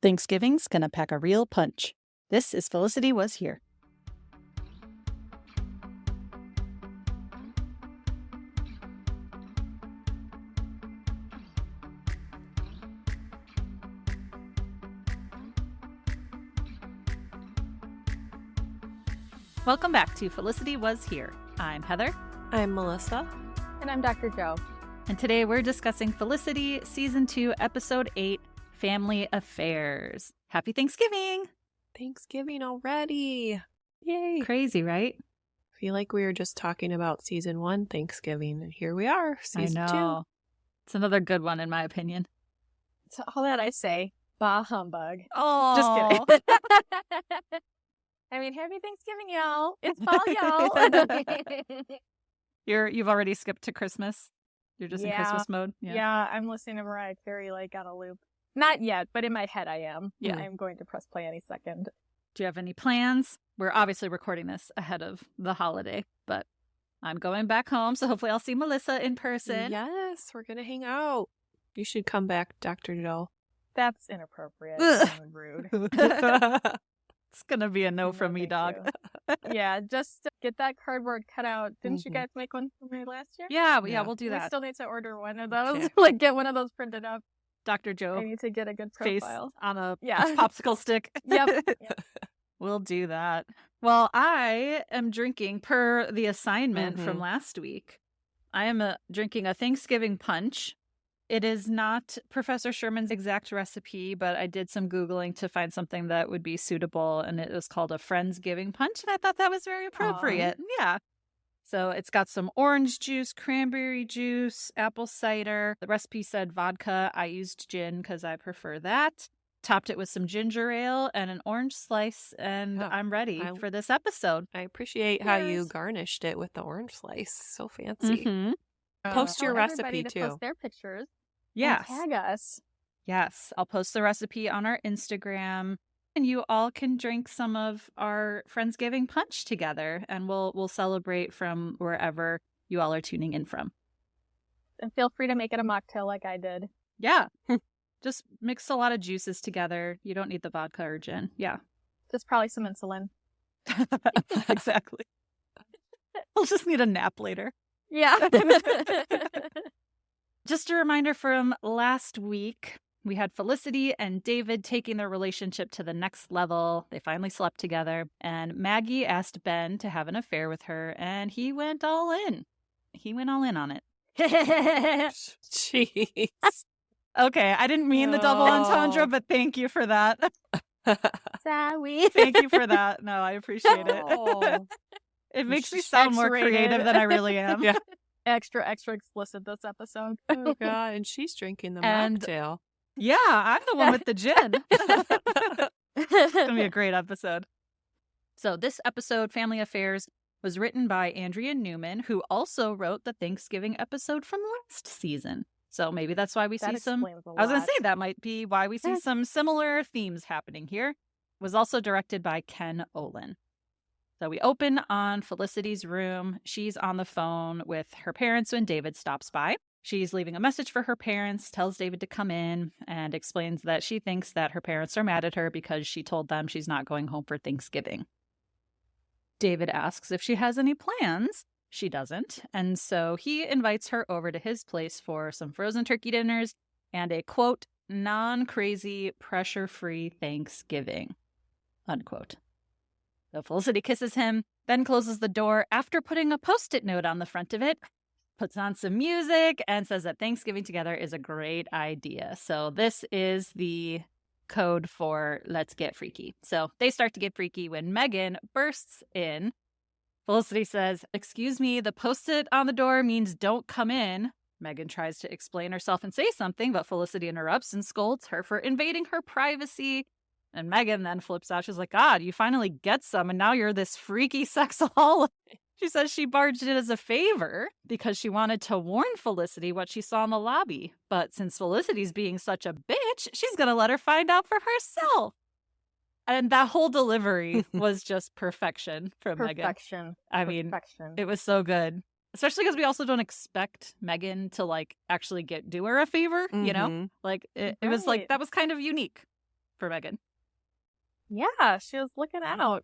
Thanksgiving's gonna pack a real punch. This is Felicity Was Here. Welcome back to Felicity Was Here. I'm Heather. I'm Melissa. And I'm Dr. Joe. And today we're discussing Felicity, Season 2, Episode 8, Family Affairs. Happy Thanksgiving! Thanksgiving already. Yay. Crazy, right? I feel like we were just talking about Season 1 Thanksgiving, and here we are, Season 2. It's another good one, in my opinion. So all that I say, bah humbug. Oh, Just kidding. I mean, happy Thanksgiving, y'all. It's fall, y'all. You've already skipped to Christmas? You're just in Yeah. Christmas mode? Yeah, I'm listening to Mariah Carey like on a loop. Not yet, but in my head I am. Yeah. I'm going to press play any second. Do you have any plans? We're obviously recording this ahead of the holiday, but I'm going back home, so hopefully I'll see Melissa in person. Yes, we're going to hang out. You should come back, Dr. Joe. That's inappropriate Ugh. and rude. It's going to be a no No, from me, thank dog. you. Yeah, just get that cardboard cutout. Didn't you Mhm. guys make one for me last year? Yeah, Yeah. we'll do I that. still need to order one of those. Okay. Like, get one of those printed up. Dr. I Joe, need to get a good face profile. on a Yeah. popsicle stick. Yep. We'll do that. Well, I am drinking per the assignment from last week. I am drinking a Thanksgiving punch. It is not Professor Sherman's exact recipe, but I did some Googling to find something that would be suitable, and it was called a Friendsgiving punch, and I thought that was very appropriate. Yeah. So it's got some orange juice, cranberry juice, apple cider. The recipe said vodka. I used gin because I prefer that. Topped it with some ginger ale and an orange slice, and Yeah, I'm ready for this episode. I appreciate how you Yes. garnished it with the orange slice. So fancy. Mm-hmm. Post Tell your everybody recipe, to too. Post their pictures. Yes. And tag us. Yes. I'll post the recipe on our Instagram, and you all can drink some of our Friendsgiving punch together, and we'll celebrate from wherever you all are tuning in from. And feel free to make it a mocktail like I did. Yeah. Just mix a lot of juices together. You don't need the vodka or gin. Yeah. Just probably some insulin. Exactly. We'll just need a nap later. Yeah. Just a reminder from last week, we had Felicity and David taking their relationship to the next level. They finally slept together, and Maggie asked Ben to have an affair with her, and he went all in. He went all in on it. Jeez. Okay, I didn't mean the double entendre, Oh. but thank you for that. Sorry. Thank you for that. No, I appreciate it. Oh. It makes me sound more X-rated. creative than I really am. Yeah. Extra explicit this episode. Oh, God. And she's drinking the And- mocktail. Yeah, I'm the one with the gin. It's going to be a great episode. So this episode, Family Affairs, was written by Andrea Newman, who also wrote the Thanksgiving episode from last season. So maybe that's why we That see some... explains a I was going to lot. say that might be why we see some similar themes happening here. It was also directed by Ken Olin. So we open on Felicity's room. She's on the phone with her parents when David stops by. She's leaving a message for her parents, tells David to come in, and explains that she thinks that her parents are mad at her because she told them she's not going home for Thanksgiving. David asks if she has any plans. She doesn't, and so he invites her over to his place for some frozen turkey dinners and a, quote, non-crazy, pressure-free Thanksgiving, unquote. So Felicity kisses him, then closes the door after putting a Post-it note on the front of it, puts on some music, and says that Thanksgiving together is a great idea. So this is the code for let's get freaky. So they start to get freaky when Meghan bursts in. Felicity says, "Excuse me, the Post-it on the door means don't come in." Meghan tries to explain herself and say something, but Felicity interrupts and scolds her for invading her privacy. And Meghan then flips out. She's like, God, you finally get some, and now you're this freaky sexaholic. She says she barged in as a favor because she wanted to warn Felicity what she saw in the lobby. But since Felicity's being such a bitch, she's going to let her find out for herself. And that whole delivery was just perfection from Meghan. Perfection. I mean, Perfection. it was so good. Especially because we also don't expect Meghan to, like, actually do her a favor, you know? Mhm. Like, it was like, Right. that was kind of unique. for Meghan. Yeah, she was looking out.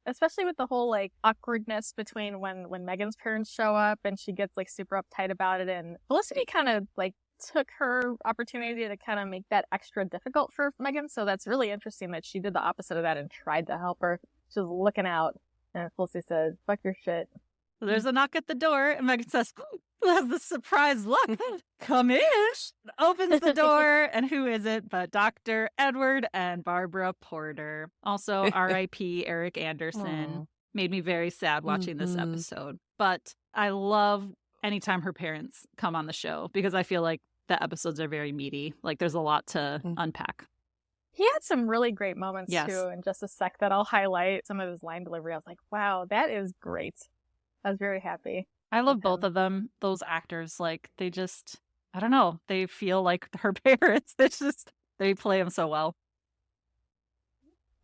Especially with the whole, like, awkwardness between when Meghan's parents show up and she gets, like, super uptight about it. And Felicity kind of, like, took her opportunity to kind of make that extra difficult for Meghan. So that's really interesting that she did the opposite of that and tried to help her. She was looking out. And Felicity said, fuck your shit. There's a knock at the door, and Meghan says, who has the surprise look? Come in. Opens the door, and who is it but Dr. Edward and Barbara Porter. Also, R.I.P. Eric Anderson. Aww. Made me very sad watching this episode. But I love anytime her parents come on the show because I feel like the episodes are very meaty. Like, there's a lot to unpack. He had some really great moments, too, in just a sec that I'll highlight. Some of his line delivery, I was like, wow, that is great. I was very happy. I love both of them. Those actors, like, they just, I don't know, they feel like her parents. It's just, they play them so well.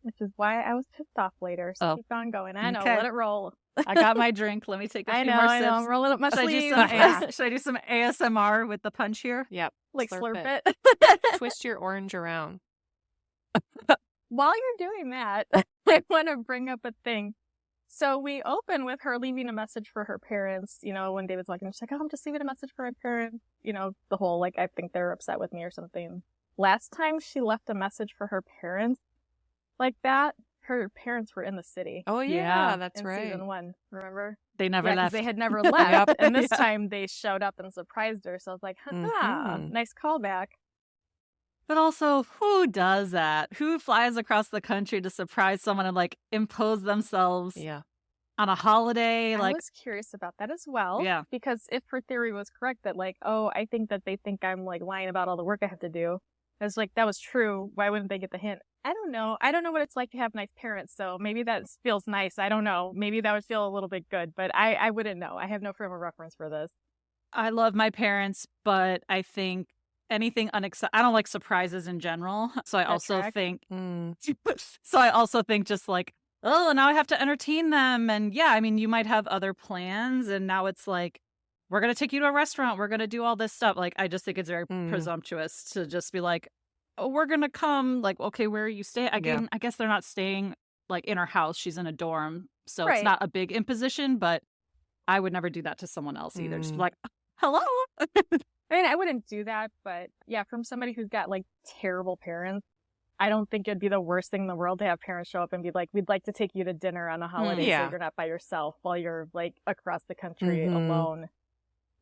Which is why I was pissed off later. So keep on going. I know, let it roll. I got my drink. Let me take a few more sips. I know, I'm rolling up my sleeve. Should I do some ASMR with the punch here? Yep. Like slurp it. Twist your orange around. While you're doing that, I want to bring up a thing. So we open with her leaving a message for her parents, you know, when David's walking, she's like, oh, I'm just leaving a message for my parents. You know, the whole, like, I think they're upset with me or something. Last time she left a message for her parents like that, her parents were in the city. Oh, yeah, that's right. Season 1, remember? They never left. They had never left. And this time they showed up and surprised her. So I was like, nice callback. But also, who does that? Who flies across the country to surprise someone and, like, impose themselves on a holiday? I was curious about that as well. Yeah. Because if her theory was correct that, like, oh, I think that they think I'm, like, lying about all the work I have to do. I was like, that was true. Why wouldn't they get the hint? I don't know. I don't know what it's like to have nice parents, so maybe that feels nice. I don't know. Maybe that would feel a little bit good, but I wouldn't know. I have no frame of reference for this. I love my parents, but I think anything unexpected. I don't like surprises in general. So I also think, just like, oh, now I have to entertain them. And yeah, I mean, you might have other plans. And now it's like, we're going to take you to a restaurant. We're going to do all this stuff. Like, I just think it's very presumptuous to just be like, oh, we're going to come. Like, okay, where are you staying? Again, I guess they're not staying like in her house. She's in a dorm. So it's not a big imposition, but I would never do that to someone else either. Just be like, hello. I mean, I wouldn't do that, but yeah, from somebody who's got like terrible parents, I don't think it'd be the worst thing in the world to have parents show up and be like, we'd like to take you to dinner on a holiday so you're not by yourself while you're like across the country alone.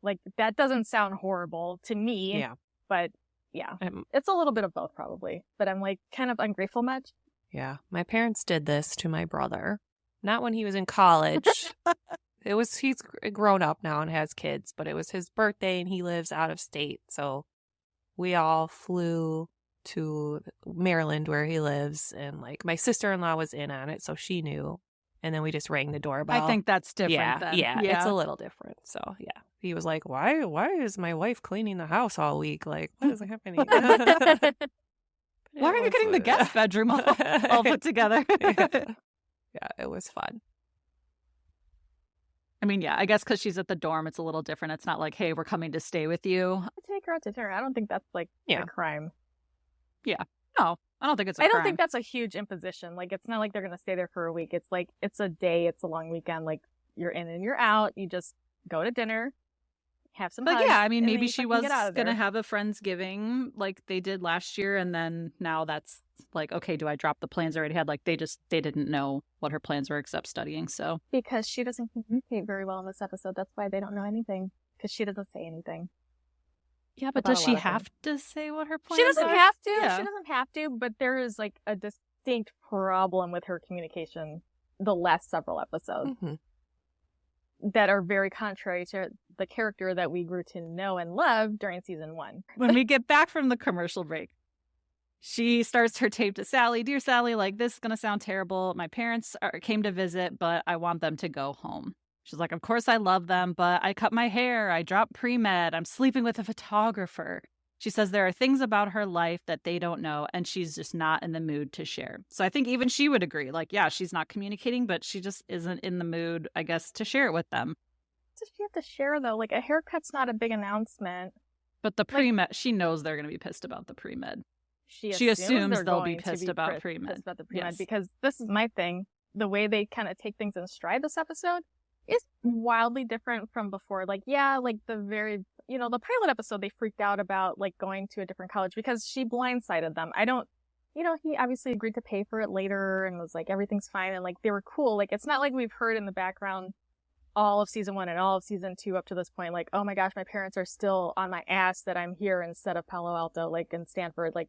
Like, that doesn't sound horrible to me. Yeah. But yeah, it's a little bit of both probably. But I'm like kind of ungrateful much. Yeah. My parents did this to my brother. Not when he was in college. He's grown up now and has kids, but it was his birthday and he lives out of state. So we all flew to Maryland where he lives, and like my sister-in-law was in on it, so she knew. And then we just rang the doorbell. I think that's different then. Yeah, it's a little different. So yeah. He was like, why is my wife cleaning the house all week? Like, what is happening? Why are you getting the guest bedroom all put together? Yeah, it was fun. I mean, yeah, I guess because she's at the dorm, it's a little different. It's not like, hey, we're coming to stay with you. Take her out to dinner. I don't think that's like a crime. Yeah. No, I don't think it's a crime. I don't think that's a huge imposition. Like, it's not like they're going to stay there for a week. It's like, it's a day. It's a long weekend. Like, you're in and you're out. You just go to dinner, have some hugs, yeah, I mean, maybe she was going to have a Friendsgiving like they did last year. And then now that's like, okay, do I drop the plans I already had? Like, they didn't know what her plans were except studying. So because she doesn't communicate very well in this episode. That's why they don't know anything, because she doesn't say anything. Yeah, but does she have to say what her plans are? She doesn't have to. Yeah. She doesn't have to, but there is like a distinct problem with her communication the last several episodes that are very contrary to the character that we grew to know and love during season 1. When we get back from the commercial break, she starts her tape to Sally. Dear Sally, like, this is going to sound terrible. My parents came to visit, but I want them to go home. She's like, of course I love them, but I cut my hair. I dropped pre-med. I'm sleeping with a photographer. She says there are things about her life that they don't know, and she's just not in the mood to share. So I think even she would agree. Like, yeah, she's not communicating, but she just isn't in the mood, I guess, to share it with them. What does she have to share, though? Like, a haircut's not a big announcement. But the pre-med, she knows they're going to be pissed about the pre-med. she assumes they're they'll be going to pissed be about pissed pre-med. about the pre-med Yes. because this is my thing. The way they kind of take things in stride this episode is wildly different from before. Like, yeah, like the very, the pilot episode, they freaked out about like going to a different college because she blindsided them. He obviously agreed to pay for it later and was like, everything's fine. And like, they were cool. Like, it's not like we've heard in the background all of season 1 and all of season 2 up to this point, like, oh my gosh, my parents are still on my ass that I'm here instead of Palo Alto, like in Stanford. Like,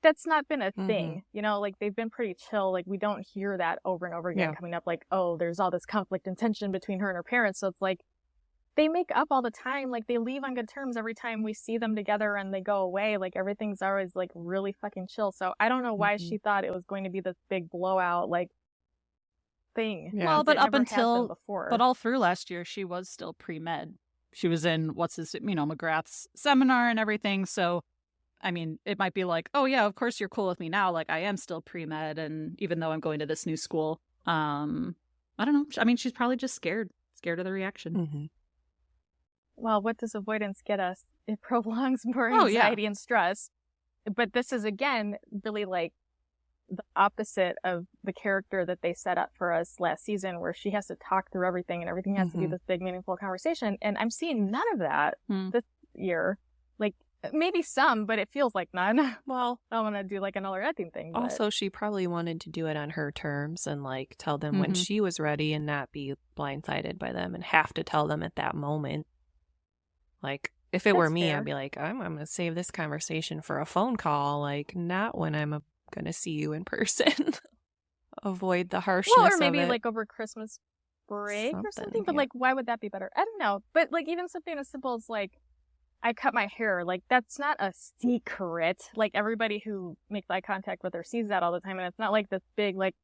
that's not been a thing, like they've been pretty chill. Like, we don't hear that over and over again coming up, like, oh, there's all this conflict and tension between her and her parents. So it's like, they make up all the time. Like, they leave on good terms every time we see them together and they go away. Like, everything's always like really fucking chill. So I don't know why she thought it was going to be this big blowout, like, thing. Yeah. Well, but It up never has been until, before. but all through last year, she was still pre-med. She was in, McGrath's seminar and everything. So, I mean, it might be like, oh yeah, of course you're cool with me now. Like, I am still pre-med. And even though I'm going to this new school, I don't know. I mean, she's probably just scared of the reaction. Well, what does avoidance get us? It prolongs more Oh, yeah. anxiety and stress. But this is, again, really like the opposite of the character that they set up for us last season, where she has to talk through everything and everything has to be this big, meaningful conversation. And I'm seeing none of that this year. Like, maybe some, but it feels like none. Well, I want to do like another editing thing. But... Also, she probably wanted to do it on her terms and like tell them when she was ready and not be blindsided by them and have to tell them at that moment. Like, if it were me, fair. I'd be like, I'm going to save this conversation for a phone call, like, not when I'm going to see you in person. Avoid the harshness Well, or maybe of it. like over Christmas break or something. But yeah. like, why would that be better? I don't know. But like, even something as simple as like, I cut my hair. Like, that's not a secret. Like, everybody who makes eye contact with her sees that all the time. And it's not like this big, like,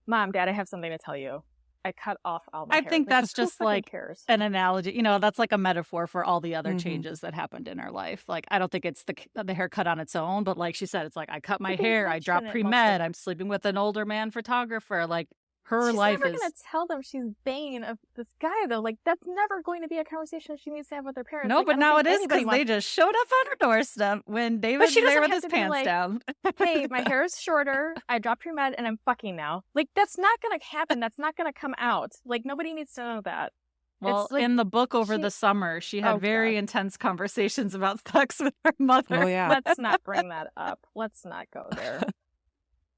Mom, Dad, I have something to tell you. I cut off all my hair. I think Like, that's who just fucking like cares? an analogy. That's like a metaphor for all the other changes that happened in her life. Like, I don't think it's the haircut on its own, but like she said, it's like, I cut my But they hair, I mention dropped it pre-med, multiple- I'm sleeping with an older man photographer. Like, her She's life never is... gonna tell them she's bane of this guy, though. Like, that's never going to be a conversation she needs to have with her parents. No, Like, but I don't now it think is because anybody they just showed up on her doorstep when David's she there doesn't with have his to be pants like, down. hey, my hair is shorter. I dropped pre-med and I'm fucking now. Like, that's not gonna happen. That's not gonna come out. Like, nobody needs to know that. Well, It's like in the book over she- the summer, she had Oh, very God. intense conversations about sex with her mother. Oh, yeah. Let's not bring that up. Let's not go there.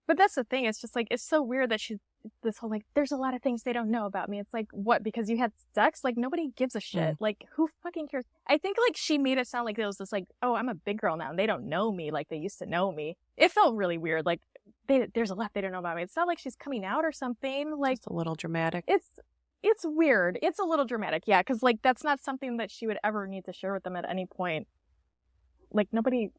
But that's the thing. It's just like, it's so weird that she's this whole like, there's a lot of things they don't know about me. It's like, what? Because you had sex? Like, nobody gives a shit. Like, who fucking cares? I think like she made it sound like it was this like, oh, I'm a big girl now and they don't know me like they used to know me. It felt really weird. Like, there's a lot they don't know about me. It's not like she's coming out or something. Like, Just a little dramatic. It's weird. It's a little dramatic, yeah, because like that's not something that she would ever need to share with them at any point. Like, nobody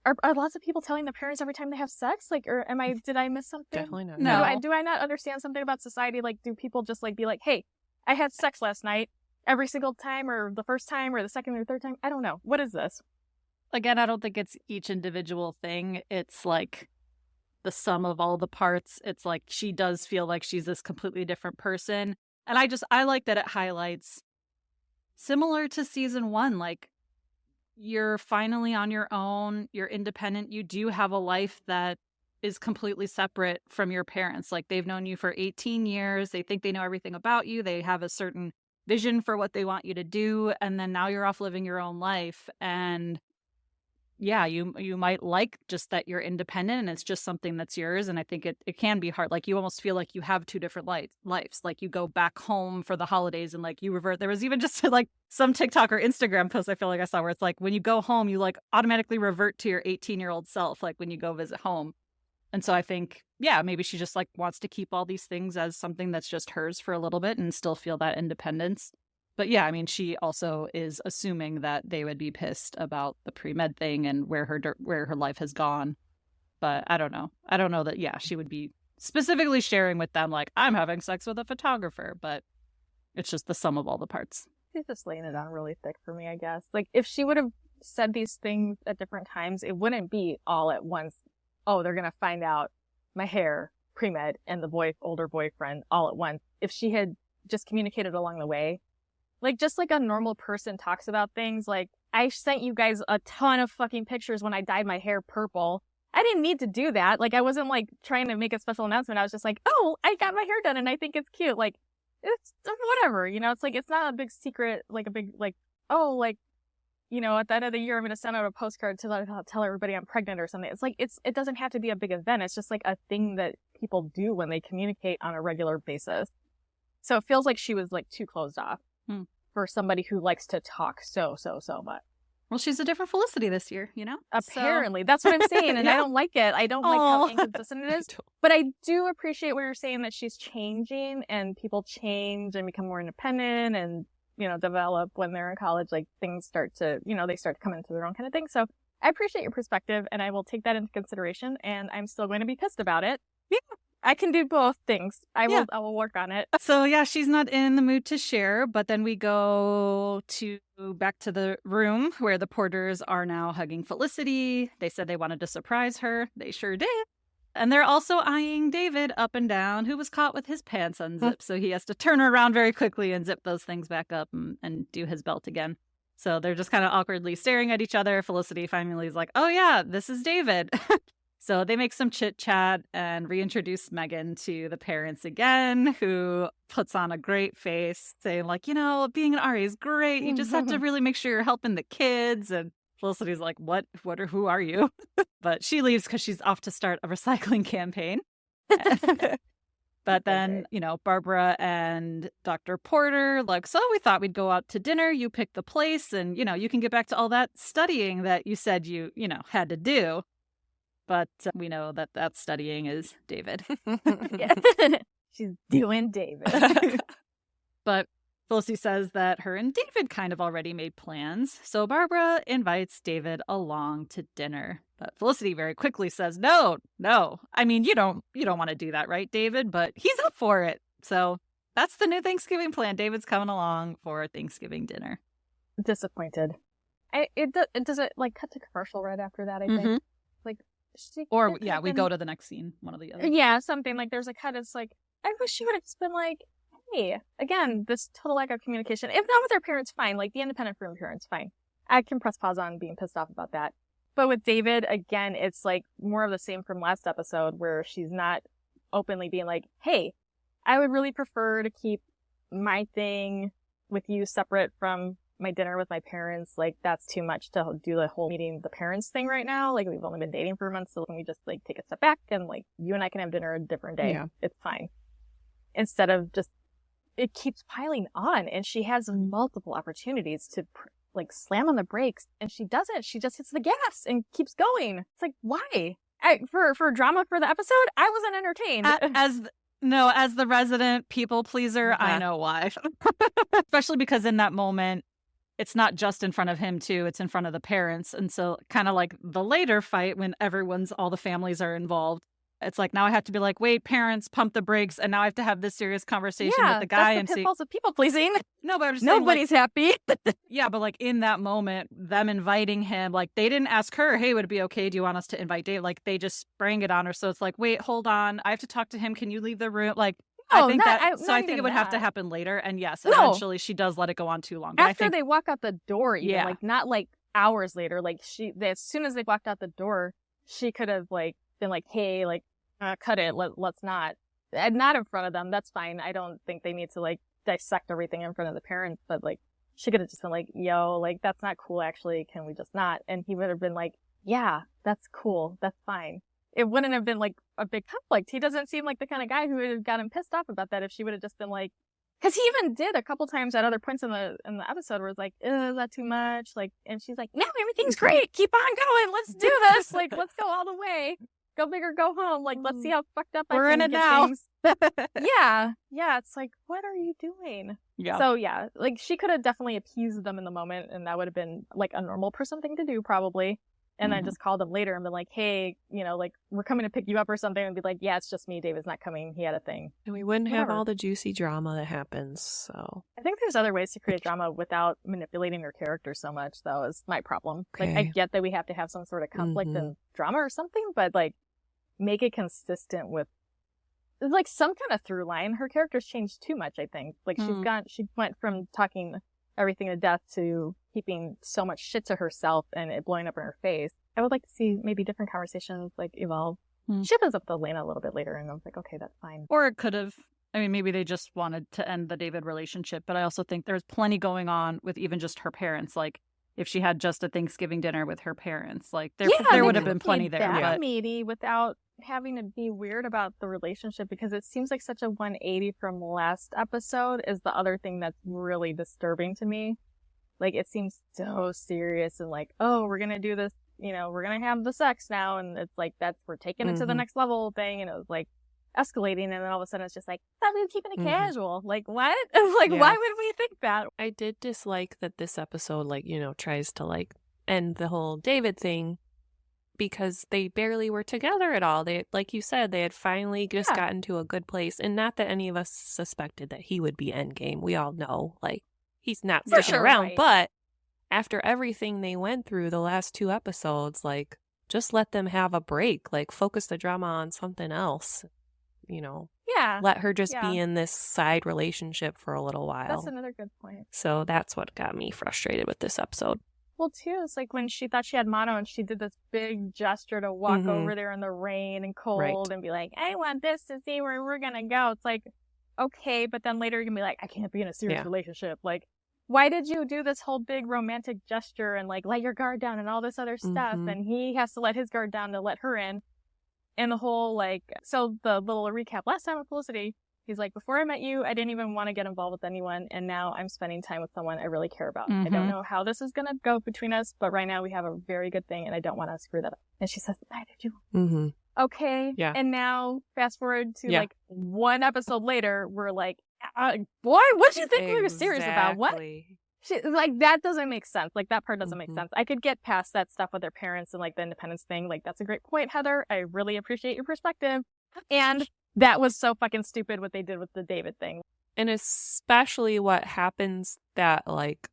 are lots of people telling their parents every time they have sex? Like, or did I miss something? Definitely not. No. Do I not understand something about society? Like, do people just like be like, hey, I had sex last night every single time, or the first time, or the second or third time? I don't know. What is this? Again, I don't think it's each individual thing. It's like the sum of all the parts. It's like she does feel like she's this completely different person. And I like that it highlights, similar to season 1, like, you're finally on your own, you're independent, you do have a life that is completely separate from your parents. Like, they've known you for 18 years, they think they know everything about you, they have a certain vision for what they want you to do, and then now you're off living your own life. And yeah, you might like just that you're independent and it's just something that's yours. And I think it can be hard. Like, you almost feel like you have two different lives. Like, you go back home for the holidays and like you revert. There was even just like some TikTok or Instagram post I feel like I saw where it's like, when you go home, you like automatically revert to your 18-year-old self, like when you go visit home. And so I think, yeah, maybe she just like wants to keep all these things as something that's just hers for a little bit and still feel that independence. But yeah, I mean, she also is assuming that they would be pissed about the pre-med thing and where her life has gone. But I don't know. I don't know that, yeah, she would be specifically sharing with them, like, I'm having sex with a photographer. But it's just the sum of all the parts. She's just laying it on really thick for me, I guess. Like, if she would have said these things at different times, it wouldn't be all at once. Oh, they're going to find out my hair, pre-med, and the older boyfriend all at once. If she had just communicated along the way, like, just like a normal person talks about things, like, I sent you guys a ton of fucking pictures when I dyed my hair purple. I didn't need to do that. Like, I wasn't, like, trying to make a special announcement. I was just like, oh, I got my hair done and I think it's cute. Like, it's whatever, you know? It's like, it's not a big secret, like, a big, like, oh, like, you know, at the end of the year, I'm going to send out a postcard to tell everybody I'm pregnant or something. It's like, it doesn't have to be a big event. It's just, like, a thing that people do when they communicate on a regular basis. So it feels like she was, like, too closed off for somebody who likes to talk so much. Well, she's a different Felicity this year, you know? Apparently. That's what I'm saying, and I don't like it. I don't like how inconsistent it is. But I do appreciate what you're saying, that she's changing, and people change and become more independent and, you know, develop when they're in college. Like, things start to, you know, they start to come into their own kind of thing. So I appreciate your perspective, and I will take that into consideration, and I'm still going to be pissed about it. Yeah. I can do both things. I will work on it. So yeah, she's not in the mood to share, but then we go back to the room where the Porters are now hugging Felicity. They said they wanted to surprise her. They sure did. And they're also eyeing David up and down, who was caught with his pants unzipped. So he has to turn around very quickly and zip those things back up and do his belt again. So they're just kind of awkwardly staring at each other. Felicity finally is like, oh yeah, this is David. So they make some chit chat and reintroduce Meghan to the parents again, who puts on a great face saying like, you know, being an RA is great. You just have to really make sure you're helping the kids. And Felicity's like, who are you? But she leaves because she's off to start a recycling campaign. But then, you know, Barbara and Dr. Porter, like, so we thought we'd go out to dinner. You pick the place and, you know, you can get back to all that studying that you said you had to do. But we know that studying is David. She's doing David. But Felicity says that her and David kind of already made plans. So Barbara invites David along to dinner. But Felicity very quickly says, no. I mean, you don't want to do that, right, David? But he's up for it. So that's the new Thanksgiving plan. David's coming along for Thanksgiving dinner. Disappointed. Does it like cut to commercial right after that, I think? Like, we go to the next scene, one of the other. Yeah, something like there's a cut. It's like, I wish she would have just been like, hey, again, this total lack of communication. If not with her parents, fine. Like the independent room parents, fine. I can press pause on being pissed off about that. But with David, again, it's like more of the same from last episode where she's not openly being like, hey, I would really prefer to keep my thing with you separate from my dinner with my parents. Like, that's too much to do the whole meeting the parents thing right now. Like, we've only been dating for a month, so can we just like take a step back and like you and I can have dinner a different day. Yeah. It's fine. Instead of just, it keeps piling on, and she has multiple opportunities to like slam on the brakes, and she doesn't. She just hits the gas and keeps going. It's like, why? For drama for the episode, I wasn't entertained. As the resident people pleaser, I know why. Especially because in that moment, it's not just in front of him too, it's in front of the parents. And so kind of like the later fight when all the families are involved, it's like now I have to be like, wait, parents, pump the brakes, and now I have to have this serious conversation with the guy. That's the pitfalls of people pleasing. No, but I'm just nobody's saying, happy. Yeah, but like in that moment, them inviting him, like they didn't ask her, hey, would it be okay? Do you want us to invite Dave? Like they just sprang it on her. So it's like, wait, hold on, I have to talk to him. Can you leave the room? Like, I think it would have to happen later. And yes, eventually she does let it go on too long. But after they walk out the door, even, like not like hours later, like as soon as they walked out the door, she could have like been like, hey, like cut it. Let's not. And not in front of them. That's fine. I don't think they need to like dissect everything in front of the parents. But like she could have just been like, yo, like that's not cool. Actually, can we just not? And he would have been like, yeah, that's cool. That's fine. It wouldn't have been like a big conflict. He doesn't seem like the kind of guy who would have gotten pissed off about that if she would have just been like, because he even did a couple times at other points in the episode where it's like, is that too much? Like, and she's like, no, everything's great. Keep on going. Let's do this. Like, let's go all the way. Go big or go home. Like, let's see how fucked up we're in it now. Yeah. It's like, what are you doing? Yeah. So yeah, like she could have definitely appeased them in the moment, and that would have been like a normal person thing to do, probably. And then just called them later and been like, hey, you know, like, we're coming to pick you up or something. And be like, yeah, it's just me. David's not coming. He had a thing. And we wouldn't have all the juicy drama that happens, so. I think there's other ways to create drama without manipulating your character so much, though, is my problem. Okay. Like, I get that we have to have some sort of conflict and drama or something, but, like, make it consistent with, like, some kind of through line. Her character's changed too much, I think. Like, she went from talking everything to death to keeping so much shit to herself and it blowing up in her face. I would like to see maybe different conversations like evolve. She opens up to Elena a little bit later, and I was like, okay, that's fine. Or it could have. I mean, maybe they just wanted to end the David relationship, but I also think there's plenty going on with even just her parents. Like, if she had just a Thanksgiving dinner with her parents, like there would have been plenty there. But meaty without having to be weird about the relationship, because it seems like such a 180 from last episode is the other thing that's really disturbing to me. Like, it seems so serious and like, oh, we're gonna do this, we're gonna have the sex now, and it's like we're taking it to the next level thing, and it was like escalating, and then all of a sudden it's just like, I thought we were keeping it casual. Like, what? Like, why would we think that? I did dislike that this episode, like, tries to, like, end the whole David thing because they barely were together at all. They, like you said, they had finally just gotten to a good place, and not that any of us suspected that he would be endgame. We all know, like, he's not sticking around, right. But after everything they went through the last 2 episodes, like, just let them have a break. Like, focus the drama on something else. Let her just be in this side relationship for a little while. That's another good point. So that's what got me frustrated with this episode. Well, too, it's like when she thought she had mono and she did this big gesture to walk over there in the rain and cold and be like, I want this to see where we're going to go. It's like, okay, but then later you're going to be like, I can't be in a serious relationship. Like, why did you do this whole big romantic gesture and like let your guard down and all this other stuff? And he has to let his guard down to let her in. And the whole, like, so the little recap last time with Felicity, he's like, before I met you, I didn't even want to get involved with anyone. And now I'm spending time with someone I really care about. I don't know how this is going to go between us, but right now we have a very good thing and I don't want to screw that up. And she says, I did you. Okay. Yeah. And now fast forward to like 1 episode later, we're like, boy, what do you think we were serious about? What? Like, that doesn't make sense. Like, that part doesn't make sense. I could get past that stuff with their parents and, like, the independence thing. Like, that's a great point, Heather. I really appreciate your perspective. And that was so fucking stupid what they did with the David thing. And especially what happens that, like,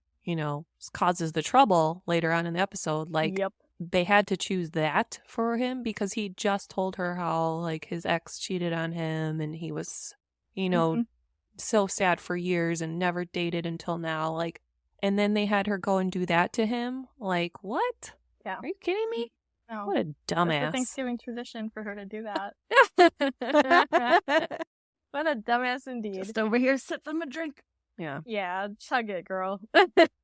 causes the trouble later on in the episode. Like, they had to choose that for him because he just told her how, like, his ex cheated on him and he was, so sad for years and never dated until now. Like, and then they had her go and do that to him? Like, what? Yeah. Are you kidding me? No. What a dumbass. It's a Thanksgiving tradition for her to do that. What a dumbass indeed. Just over here sipping a drink. Yeah. Yeah, chug it, girl.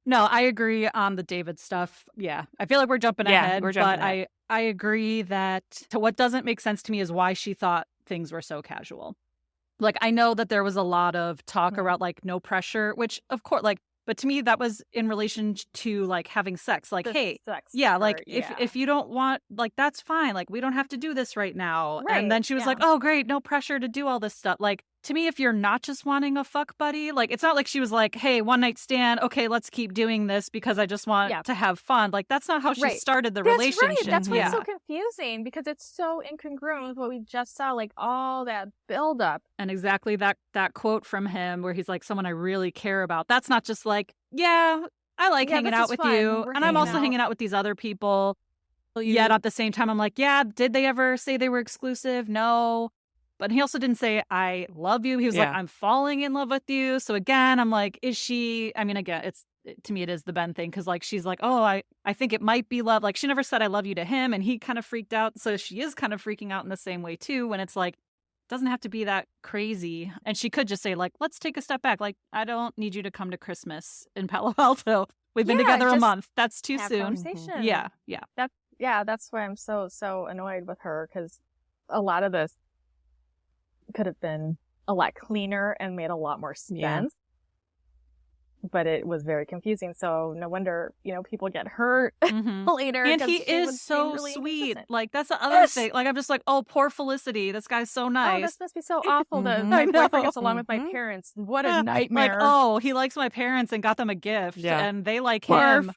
No, I agree on the David stuff. Yeah. I feel like we're jumping ahead, we're jumping ahead. I agree that what doesn't make sense to me is why she thought things were so casual. Like, I know that there was a lot of talk about, like, no pressure, which, of course, like, but to me, that was in relation to, like, having sex. Like, hey, like, if you don't want, like, that's fine. Like, we don't have to do this right now. Right, and then she was like, oh, great, no pressure to do all this stuff. Like, to me, if you're not just wanting a fuck buddy, like, it's not like she was like, hey, one night stand, okay, let's keep doing this because I just want to have fun. Like, that's not how she started the relationship. Right. That's why it's so confusing, because it's so incongruent with what we just saw, like, all that buildup. And exactly that quote from him where he's like, someone I really care about. That's not just like, yeah, I like hanging out with you. And I'm also hanging out with these other people. Yet at the same time, I'm like, yeah, did they ever say they were exclusive? No. But he also didn't say, I love you. He was like, I'm falling in love with you. So again, I'm like, is she, I mean, again, to me, it is the Ben thing. Cause like, she's like, oh, I think it might be love. Like, she never said I love you to him. And he kind of freaked out. So she is kind of freaking out in the same way too, when it's like, it doesn't have to be that crazy. And she could just say like, let's take a step back. Like, I don't need you to come to Christmas in Palo Alto. We've been together a month. That's too soon. Conversation. Yeah. That's why I'm so annoyed with her, because a lot of this could have been a lot cleaner and made a lot more sense. But it was very confusing. So no wonder, people get hurt later. And he is so really sweet. Consistent. Like, that's the other thing. Like, I'm just like, oh, poor Felicity. This guy's so nice. Oh, this must be so awful that my boyfriend gets along with my parents. What a nightmare. Like, oh, he likes my parents and got them a gift. Yeah. And they like him.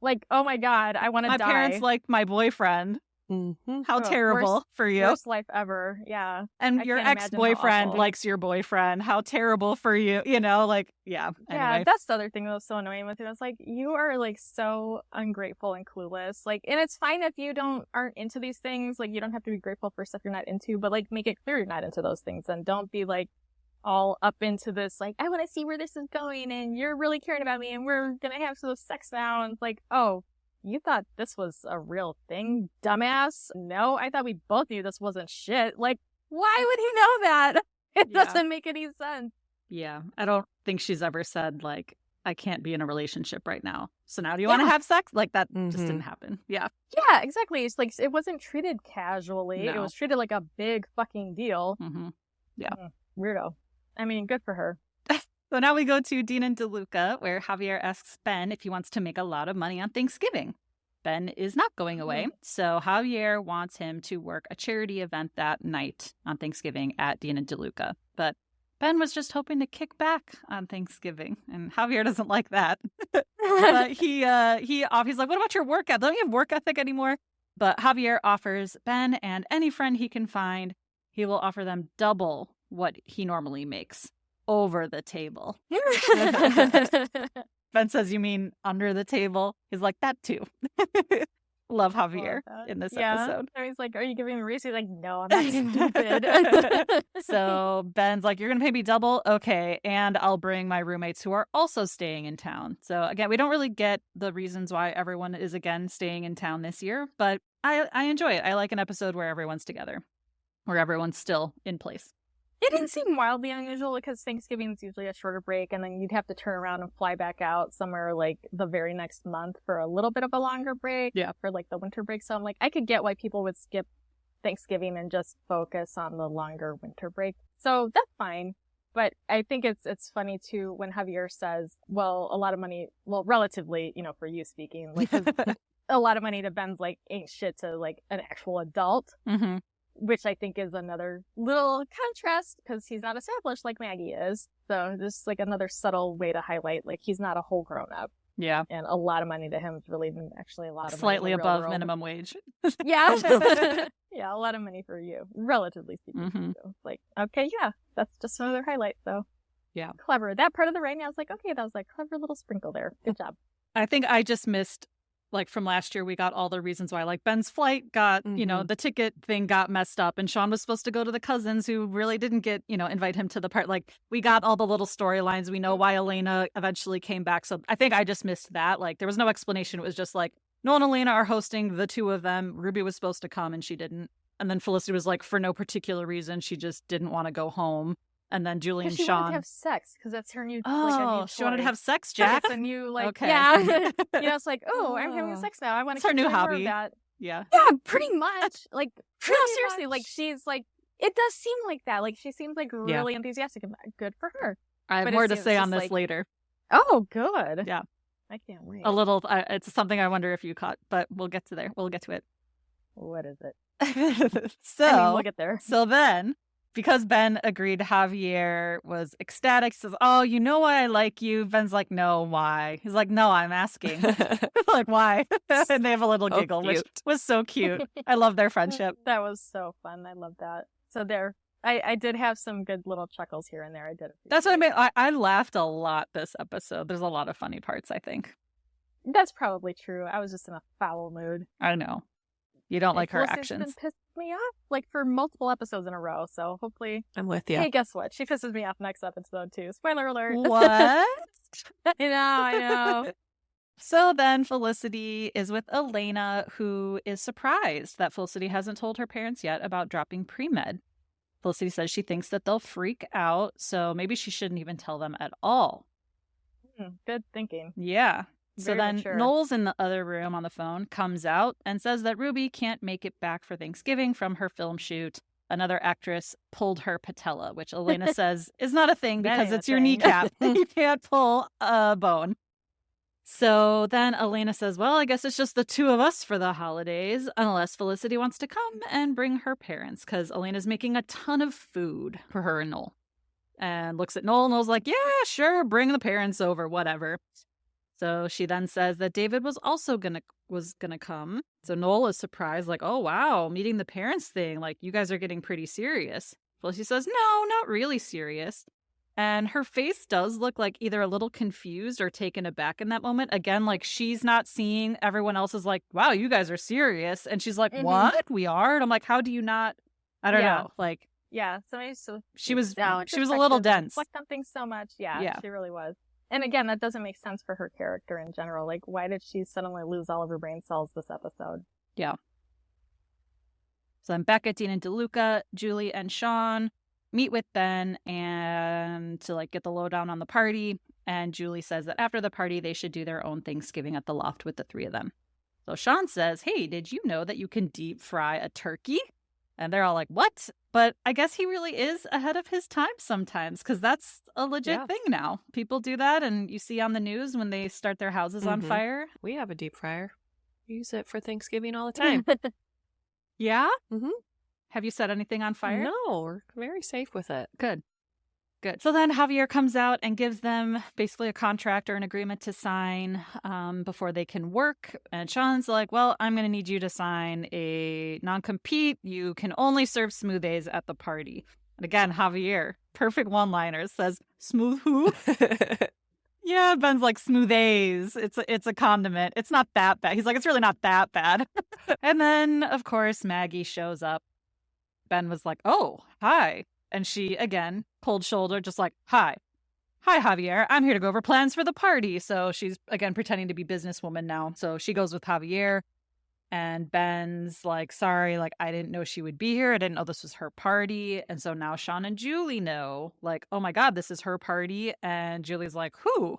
Like, oh my God, I want to die. My parents liked my boyfriend. How terrible for you. Worst life ever. Yeah. And your ex-boyfriend likes your boyfriend. How terrible for you. Like, yeah. Yeah, anyway. that's the other thing that was so annoying with it. It's like, you are like so ungrateful and clueless. Like, and it's fine if you aren't into these things. Like, you don't have to be grateful for stuff you're not into, but like, make it clear you're not into those things. And don't be like, all up into this, like, I want to see where this is going, and you're really caring about me, and we're gonna have some sex now. And it's like, oh, you thought this was a real thing, dumbass? No, I thought we both knew this wasn't shit. Like, why would he know that? It doesn't make any sense. Yeah, I don't think she's ever said, like, I can't be in a relationship right now. So now do you want to have sex? Like, that just didn't happen. Yeah. Yeah, exactly. It's like, it wasn't treated casually. No. It was treated like a big fucking deal. Mm-hmm. Yeah. Weirdo. I mean, good for her. So now we go to Dean and Deluca, where Javier asks Ben if he wants to make a lot of money on Thanksgiving. Ben is not going away, so Javier wants him to work a charity event that night on Thanksgiving at Dean and Deluca. But Ben was just hoping to kick back on Thanksgiving, and Javier doesn't like that. But he's like, what about your work ethic? Don't you have work ethic anymore? But Javier offers Ben and any friend he can find, he will offer them double what he normally makes over the table. Ben says, you mean under the table? He's like, that too. Love Javier in this episode. And he's like, are you giving me a raise? He's like, no, I'm not stupid. So Ben's like, you're going to pay me double? Okay. And I'll bring my roommates who are also staying in town. So again, we don't really get the reasons why everyone is again staying in town this year, but I enjoy it. I like an episode where everyone's together, where everyone's still in place. It didn't seem wildly unusual because Thanksgiving is usually a shorter break, and then you'd have to turn around and fly back out somewhere like the very next month for a little bit of a longer break. Yeah. For like the winter break. So I'm like, I could get why people would skip Thanksgiving and just focus on the longer winter break. So that's fine. But I think it's funny too when Javier says, well, a lot of money, well, relatively, for you speaking, like a lot of money to Ben's like ain't shit to like an actual adult. Mm-hmm. Which I think is another little contrast because he's not established like Maggie is. So this is like another subtle way to highlight like he's not a whole grown up. Yeah. And a lot of money to him is really actually a lot of slightly money in the real above world. minimum wage. Yeah. Yeah, a lot of money for you, relatively speaking. Mm-hmm. So, like, okay, yeah, that's just another highlight though. Yeah. Clever. That part of the writing, I was like, okay, that was like clever little sprinkle there. Good job. I think I just missed, like from last year, we got all the reasons why, like Ben's flight got, the ticket thing got messed up and Sean was supposed to go to the cousins who really didn't get, invite him to the part. Like we got all the little storylines. We know why Elena eventually came back. So I think I just missed that. Like there was no explanation. It was just like Noel and Elena are hosting the two of them. Ruby was supposed to come and she didn't. And then Felicity was like, for no particular reason, she just didn't want to go home. And then Julie and she Sean wanted to have sex because that's her new. Oh, like, a new she wanted to toy. have sex, Jack. It's a new Okay. yeah. It's like, oh, I'm having sex now. I want It's to. her new more of hobby. that. Yeah. Yeah, pretty much. Like, no, Pretty seriously, much. like she's like, it does seem like that. Like she seems like really enthusiastic about it. Good for her. I have But more it's to say on just this like- later. Oh, good. Yeah. I can't wait. A little, it's something I wonder if you caught, but we'll get to there. We'll get to it. What is it? So, I mean, we'll get there. so then, because Ben agreed, Javier was ecstatic. He says, oh, you know why I like you? Ben's like, no, why? He's like, no, I'm asking. Like, why? And they have a little So giggle, which cute. was so cute. I love their friendship. That was so fun. I love that. So there, I did have some good little chuckles here and there. I did. That's what I mean. I laughed a lot this episode. There's a lot of funny parts, I think. That's probably true. I was just in a foul mood. I know. You don't like her Felicity's actions. been pissed me off like for multiple episodes in a row. So hopefully, I'm with you. hey, guess what? She pisses me off next episode too. Spoiler alert. What? I know. So then Felicity is with Elena, who is surprised that Felicity hasn't told her parents yet about dropping pre-med. Felicity says she thinks that they'll freak out, so maybe she shouldn't even tell them at all. Good thinking. Yeah. So Very then mature. Noel's in the other room on the phone, comes out and says that Ruby can't make it back for Thanksgiving from her film shoot. Another actress pulled her patella, which Elena says is not a thing That because ain't a it's your thing. kneecap. You can't pull a bone. So then Elena says, well, I guess it's just the two of us for the holidays, unless Felicity wants to come and bring her parents, because Elena's making a ton of food for her and Noel. And looks at Noel. Noel's like, yeah, sure, bring the parents over, whatever. So she then says that David was also gonna come. So Noel is surprised, like, oh, wow, meeting the parents thing. Like, you guys are getting pretty serious. Felicity says, no, not really serious. And her face does look like either a little confused or taken aback in that moment. Again, like she's not seeing everyone else is like, wow, you guys are serious. And she's like, what? We are? And I'm like, how do you not? I don't know. Like, Yeah, somebody so She was down. a little dense. Reflect on things so much. Yeah, Yeah. she really was. And again, that doesn't make sense for her character in general. Like, why did she suddenly lose all of her brain cells this episode? Yeah. So then Becca, Dean, and Deluca, Julie, and Sean meet with Ben and to like get the lowdown on the party. And Julie says that after the party, they should do their own Thanksgiving at the loft with the three of them. So Sean says, hey, did you know that you can deep fry a turkey? And they're all like, what? But I guess he really is ahead of his time sometimes, because that's a legit thing now. People do that, and you see on the news when they start their houses on fire. We have a deep fryer. We use it for Thanksgiving all the time. Yeah? Mm-hmm. Have you set anything on fire? No, we're very safe with it. Good. So then Javier comes out and gives them basically a contract or an agreement to sign before they can work. And Sean's like, well, I'm going to need you to sign a non-compete. You can only serve smoothies at the party. And again, Javier, perfect one-liner, says, smooth who? Yeah, Ben's like, smoothies. It's a condiment. It's not that bad. He's like, it's really not that bad. And then, of course, Maggie shows up. Ben was like, oh, hi. And she, again, cold shoulder, just like, hi, Javier. I'm here to go over plans for the party. So she's, again, pretending to be businesswoman now. So she goes with Javier. And Ben's like, sorry, like, I didn't know she would be here. I didn't know this was her party. And so now Sean and Julie know, like, oh my God, this is her party. And Julie's like, who?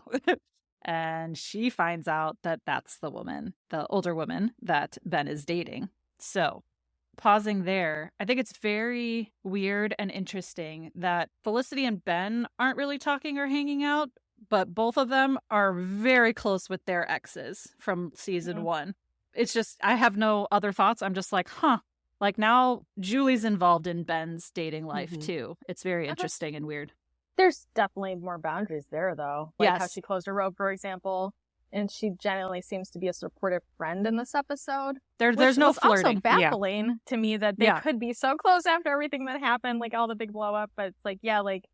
And she finds out that that's the woman, the older woman that Ben is dating. So pausing there, I think it's very weird and interesting that Felicity and Ben aren't really talking or hanging out, but both of them are very close with their exes from season one. It's just, I have no other thoughts. I'm just like, huh. Like now Julie's involved in Ben's dating life too. It's very interesting and weird. There's definitely more boundaries there, though. Like how Yes. she closed her rope, for example. And she genuinely seems to be a supportive friend in this episode. There's no flirting. Also baffling to me that they could be so close after everything that happened, like all the big blow up. But it's like, yeah, like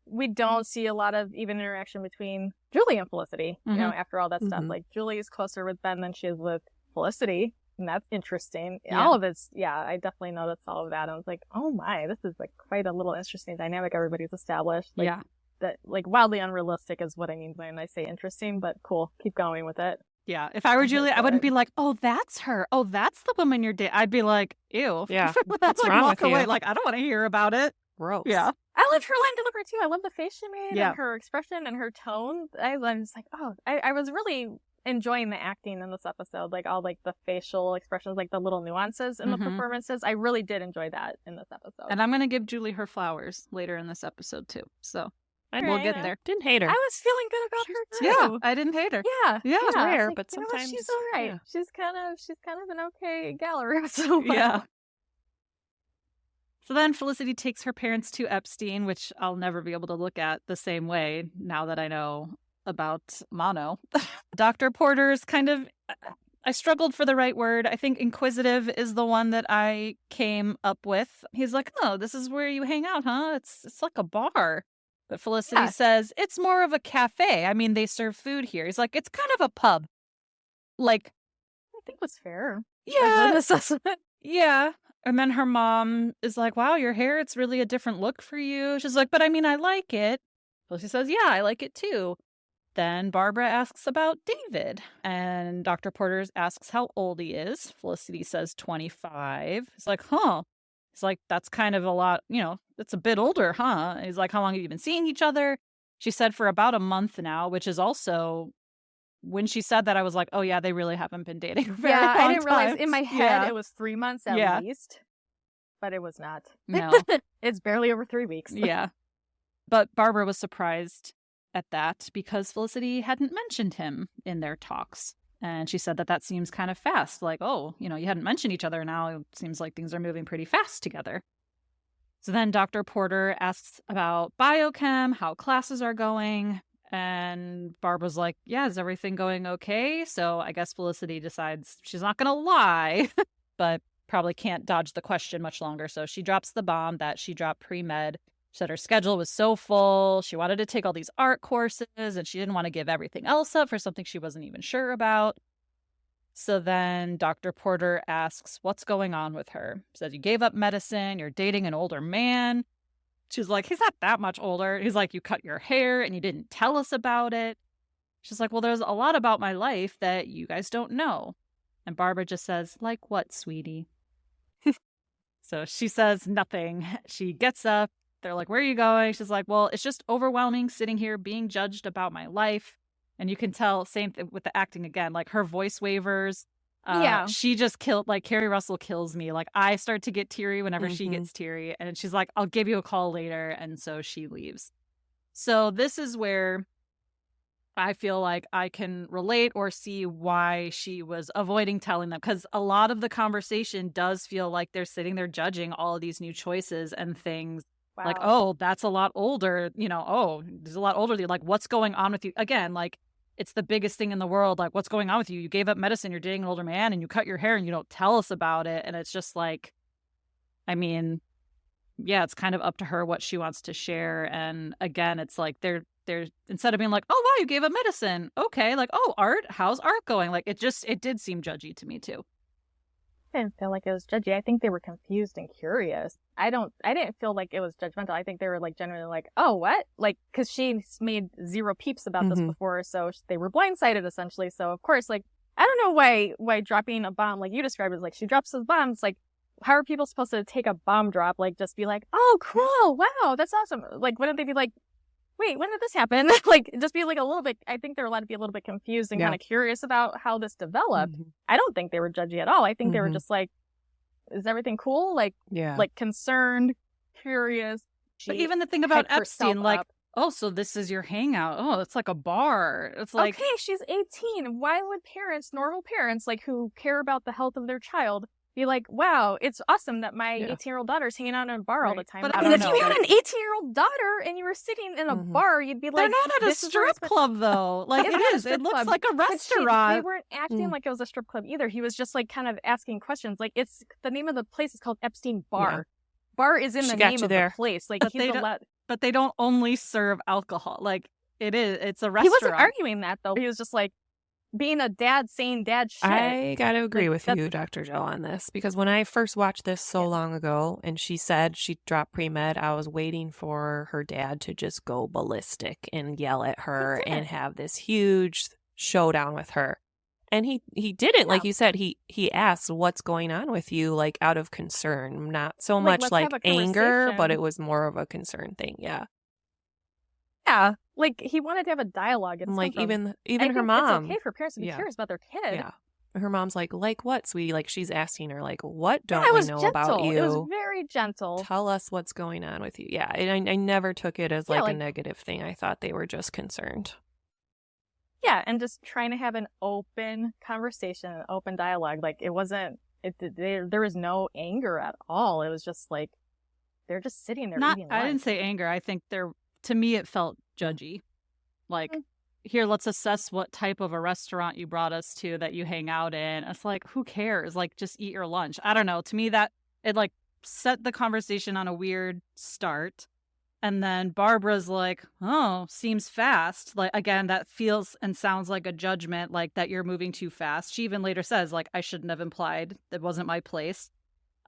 we don't see a lot of even interaction between Julie and Felicity, you know, after all that stuff. Like Julie is closer with Ben than she is with Felicity. And that's interesting. Yeah. All of it's, I definitely noticed all of that. And I was like, oh my, this is like quite a little interesting dynamic everybody's established. Like, that like wildly unrealistic is what I mean when I say interesting, but cool. Keep going with it. Yeah. If I were Julie, I wouldn't be like, oh, that's her. Oh, that's the woman you're dating. I'd be like, ew. Yeah. That's What's like wrong walk with away. you? Like, I don't want to hear about it. Gross. Yeah. I loved her line delivery too. I love the face she made Yeah. and her expression and her tone. I was like, oh, I was really enjoying the acting in this episode. Like all like the facial expressions, like the little nuances in the performances. I really did enjoy that in this episode. And I'm going to give Julie her flowers later in this episode too. So we'll get there. Didn't hate her. I was feeling good about her too. Yeah, I didn't hate her. Yeah, Yeah. It's I was rare, like, but you know what? sometimes She's all right. yeah. She's kind of an okay gallery. So Yeah. So then Felicity takes her parents to Epstein, which I'll never be able to look at the same way now that I know about mono. Dr. Porter's kind of, I struggled for the right word. I think inquisitive is the one that I came up with. He's like, oh, this is where you hang out, huh? It's like a bar. But Felicity says, it's more of a cafe. I mean, they serve food here. He's like, it's kind of a pub. Like, I think was fair. yeah. Assessment. Yeah. And then her mom is like, wow, your hair, it's really a different look for you. She's like, but I mean, I like it. Felicity says, yeah, I like it too. Then Barbara asks about David. And Dr. Porter asks how old he is. Felicity says 25. He's like, huh. He's like, that's kind of a lot, you know, that's a bit older, huh? He's like, how long have you been seeing each other? She said for about a month now, which is also, when she said that, I was like, oh yeah, they really haven't been dating. I didn't realize in my head it was 3 months at least, but it was not. No. It's barely over 3 weeks. Yeah. But Barbara was surprised at that because Felicity hadn't mentioned him in their talks. And she said that that seems kind of fast. Like, oh, you know, you hadn't mentioned each other. Now it seems like things are moving pretty fast together. So then Dr. Porter asks about biochem, how classes are going. And Barbara's like, yeah, is everything going okay? So I guess Felicity decides she's not going to lie, but probably can't dodge the question much longer. So she drops the bomb that she dropped pre-med. She said her schedule was so full. She wanted to take all these art courses and she didn't want to give everything else up for something she wasn't even sure about. So then Dr. Porter asks, what's going on with her? Says, you gave up medicine. You're dating an older man. She's like, he's not that much older. He's like, you cut your hair and you didn't tell us about it. She's like, well, there's a lot about my life that you guys don't know. And Barbara just says, like what, sweetie? So she says nothing. She gets up. They're like, where are you going? She's like, well, it's just overwhelming sitting here being judged about my life. And you can tell, same thing with the acting again, like her voice wavers. Yeah. She just killed, like Carrie Russell kills me. Like I start to get teary whenever she gets teary. And she's like, I'll give you a call later. And so she leaves. So this is where I feel like I can relate or see why she was avoiding telling them, because a lot of the conversation does feel like they're sitting there judging all of these new choices and things. Wow. Like, oh, that's a lot older, oh, there's a lot older. Like, what's going on with you? Again, like, it's the biggest thing in the world. Like, what's going on with you? You gave up medicine, you're dating an older man, and you cut your hair and you don't tell us about it. And it's just like, I mean, yeah, it's kind of up to her what she wants to share. And again, it's like they're instead of being like, oh, wow, you gave up medicine. Okay. Like, oh, art, how's art going? Like, it did seem judgy to me too. I didn't feel like it was judgy. I think they were confused and curious. I didn't feel like it was judgmental. I think they were like generally like, oh, what? Like, cause she made zero peeps about this before. So they were blindsided essentially. So of course, like, I don't know why dropping a bomb, like you described it, like she drops those bombs, like, how are people supposed to take a bomb drop? Like, just be like, oh, cool. Wow. That's awesome. Like, wouldn't they be like, wait, when did this happen? Like, just be like a little bit, I think they're allowed to be a little bit confused and kind of curious about how this developed. I don't think they were judgy at all. I think they were just like, is everything cool? Like, like concerned, curious. But even the thing about Epstein, like, oh, so this is your hangout. Oh, it's like a bar. It's like, okay, she's 18. Why would parents, normal parents, like who care about the health of their child, be like, wow, it's awesome that my 18-year-old daughter's hanging out in a bar all the time. But I mean, if you had an 18-year-old daughter and you were sitting in a bar, you'd be like, they're not at a strip club, though. Like, it is. It looks like a restaurant. They weren't acting like it was a strip club either. He was just, like, kind of asking questions. Like, it's the name of the place is called Epstein Bar. Yeah. Bar is in the name of the place. Like, but they don't only serve alcohol. Like, it's a restaurant. He wasn't arguing that, though. He was just like, being a dad saying dad shit. I gotta agree with you, Dr. Jill, on this, because when I first watched this so long ago and she said she dropped pre-med, I was waiting for her dad to just go ballistic and yell at her and have this huge showdown with her. And he didn't, like you said, he asked what's going on with you, like out of concern, not so much like anger, but it was more of a concern thing. Yeah, like he wanted to have a dialogue. And like even her mom. It's okay for parents to be curious about their kid. Yeah, her mom's like what, sweetie? Like she's asking her, like, what don't we know about you? It was very gentle. Tell us what's going on with you. Yeah, and I never took it as like a negative thing. I thought they were just concerned. Yeah, and just trying to have an open conversation, an open dialogue. Like it wasn't. There was no anger at all. It was just like they're just sitting there eating lunch. I didn't say anger. I think to me, it felt judgy. Like, here, let's assess what type of a restaurant you brought us to that you hang out in. It's like, who cares? Like, just eat your lunch. I don't know. To me, that it like set the conversation on a weird start. And then Barbara's like, oh, seems fast. Like, again, that feels and sounds like a judgment, like that you're moving too fast. She even later says, like, I shouldn't have implied that wasn't my place.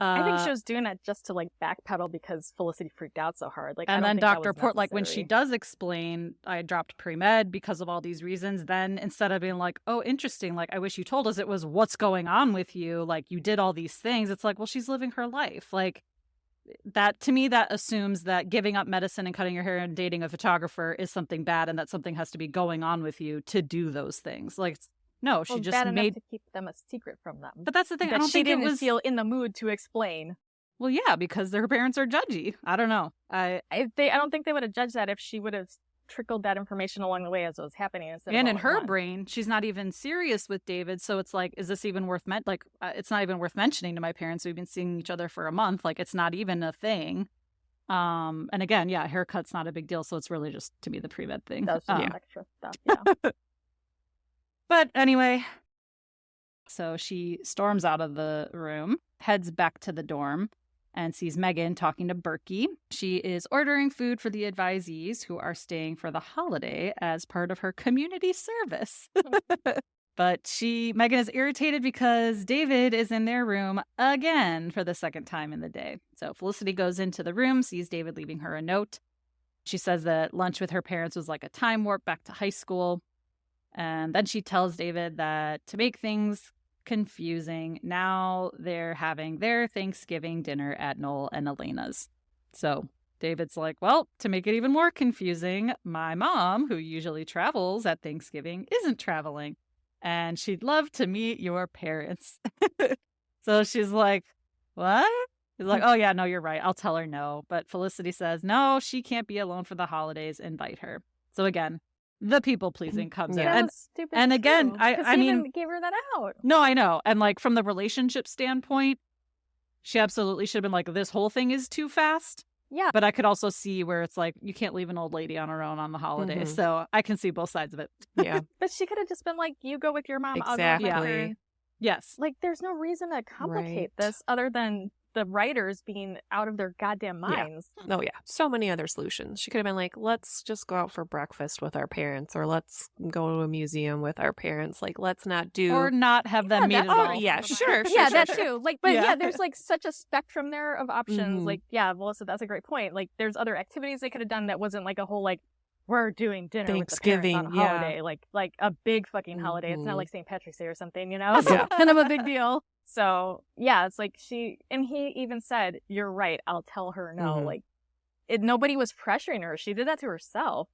I think she was doing that just to like backpedal because Felicity freaked out so hard. Like, and then Dr. Port, like when she does explain, I dropped pre-med because of all these reasons. Then instead of being like, oh, interesting, like I wish you told us, it was what's going on with you. Like you did all these things. It's like, well, she's living her life. Like that to me, that assumes that giving up medicine and cutting your hair and dating a photographer is something bad, and that something has to be going on with you to do those things. Like. No, she just bad made enough to keep them a secret from them. But that's the thing. That I don't she think didn't it was feel in the mood to explain. Well, yeah, because their parents are judgy. I don't know. I don't think they would have judged that if she would have trickled that information along the way as it was happening. And in her brain, she's not even serious with David. So it's like, is this even worth it's not even worth mentioning to my parents. We've been seeing each other for a month. Like it's not even a thing. And again, yeah, haircut's not a big deal. So it's really just to me the pre-med thing. That's just extra stuff. Yeah. But anyway. So she storms out of the room, heads back to the dorm, and sees Meghan talking to Berkey. She is ordering food for the advisees who are staying for the holiday as part of her community service. But Meghan is irritated because David is in their room again for the second time in the day. So Felicity goes into the room, sees David leaving her a note. She says that lunch with her parents was like a time warp back to high school. And then she tells David that to make things confusing, now they're having their Thanksgiving dinner at Noel and Elena's. So David's like, well, to make it even more confusing, my mom, who usually travels at Thanksgiving, isn't traveling. And she'd love to meet your parents. So she's like, what? He's like, oh, yeah, no, you're right. I'll tell her no. But Felicity says, no, she can't be alone for the holidays. Invite her. So again, the people pleasing comes in. That was stupid and again, too, I 'cause he mean, even gave her that out. no, I know. And like from the relationship standpoint, she absolutely should have been like, this whole thing is too fast. Yeah. But I could also see where it's like, you can't leave an old lady on her own on the holidays. So I can see both sides of it. Yeah. But she could have just been like, you go with your mom. I'll go with my Exactly. friend. Yes. Like, there's no reason to complicate Right. this other than the writers being out of their goddamn minds. Oh, yeah. So many other solutions. She could have been like, let's just go out for breakfast with our parents, or let's go to a museum with our parents. Like, let's not do. Or not have them meet at all. yeah, sure. Yeah, that too. Like, but Yeah. yeah, there's like such a spectrum there of options. Mhm. Like, yeah, Melissa, that's a great point. Like, there's other activities they could have done that wasn't like a whole like we're doing dinner with the parents on a Thanksgiving, yeah. holiday, like a big fucking holiday. It's Mhm. not like St. Patrick's Day or something, you know? So Yeah. kind of a big deal. So yeah, it's like he even said, "You're right. I'll tell her no." Mhm. Like, nobody was pressuring her. She did that to herself.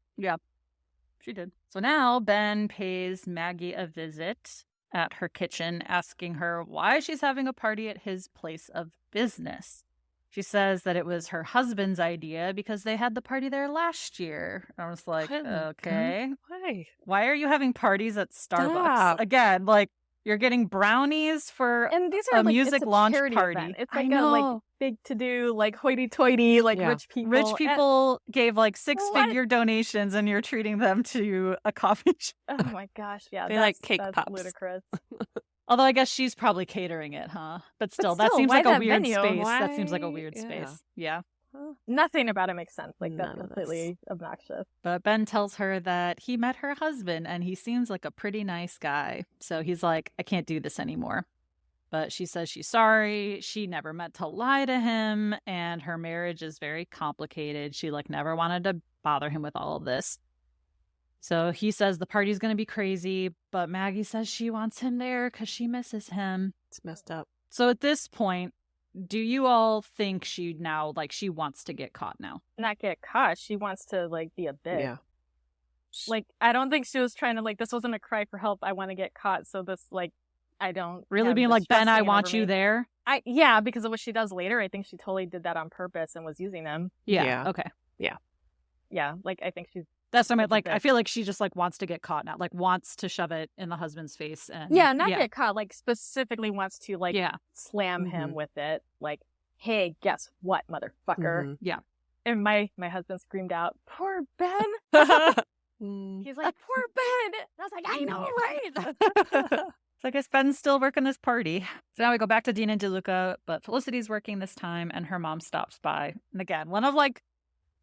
She did. So now Ben pays Maggie a visit at her kitchen, asking her why she's having a party at his place of business. She says that it was her husband's idea because they had the party there last year. I was like, What in the okay. Why? Why are you having parties at Starbucks? Stop. Again, like you're getting brownies for And these are a like, music it's a launch charity party. event. It's I like a like know. big to do, like hoity-toity, like Yeah. rich people. Rich And- people gave like What? six-figure donations, and you're treating them to a coffee shop. Oh my gosh, yeah, They like that's- cake that's pops. ludicrous. Although I guess she's probably catering it, huh? But still, that still, seems why like a that weird venue? space. That seems like a Why? weird Yeah. space. Yeah. Nothing about it makes sense. Like, that's None of this. completely obnoxious. But Ben tells her that he met her husband and he seems like a pretty nice guy. So he's like, I can't do this anymore. But she says she's sorry. She never meant to lie to him. And her marriage is very complicated. She like never wanted to bother him with all of this. So he says the party's going to be crazy. But Maggie says she wants him there because she misses him. It's messed up. So at this point, do you all think she now, like, she wants to get caught now? Not get caught. She wants to like be a bitch. Yeah. Like, I don't think she was trying to like. This wasn't a cry for help. I want to get caught. So this like, I don't Really have being the like, stress Ben, I hanging want over you me. there? Yeah, because of what she does later. I think she totally did that on purpose and was using them. Yeah. Okay. Yeah, like I think she's. That's what I meant. Such a Like, I bitch. feel like she just like wants to get caught now, like wants to shove it in the husband's face. And Yeah, not get caught. Like specifically wants to like yeah. slam him Mhm. with it. Like, hey, guess what, motherfucker? Mhm. And my husband screamed out, "Poor Ben!" Mm. He's like, "Poor Ben!" And I was like, "I know, right?" So I guess Ben's still working this party. So now we go back to Dean and Deluca, but Felicity's working this time and her mom stops by. And again, one of like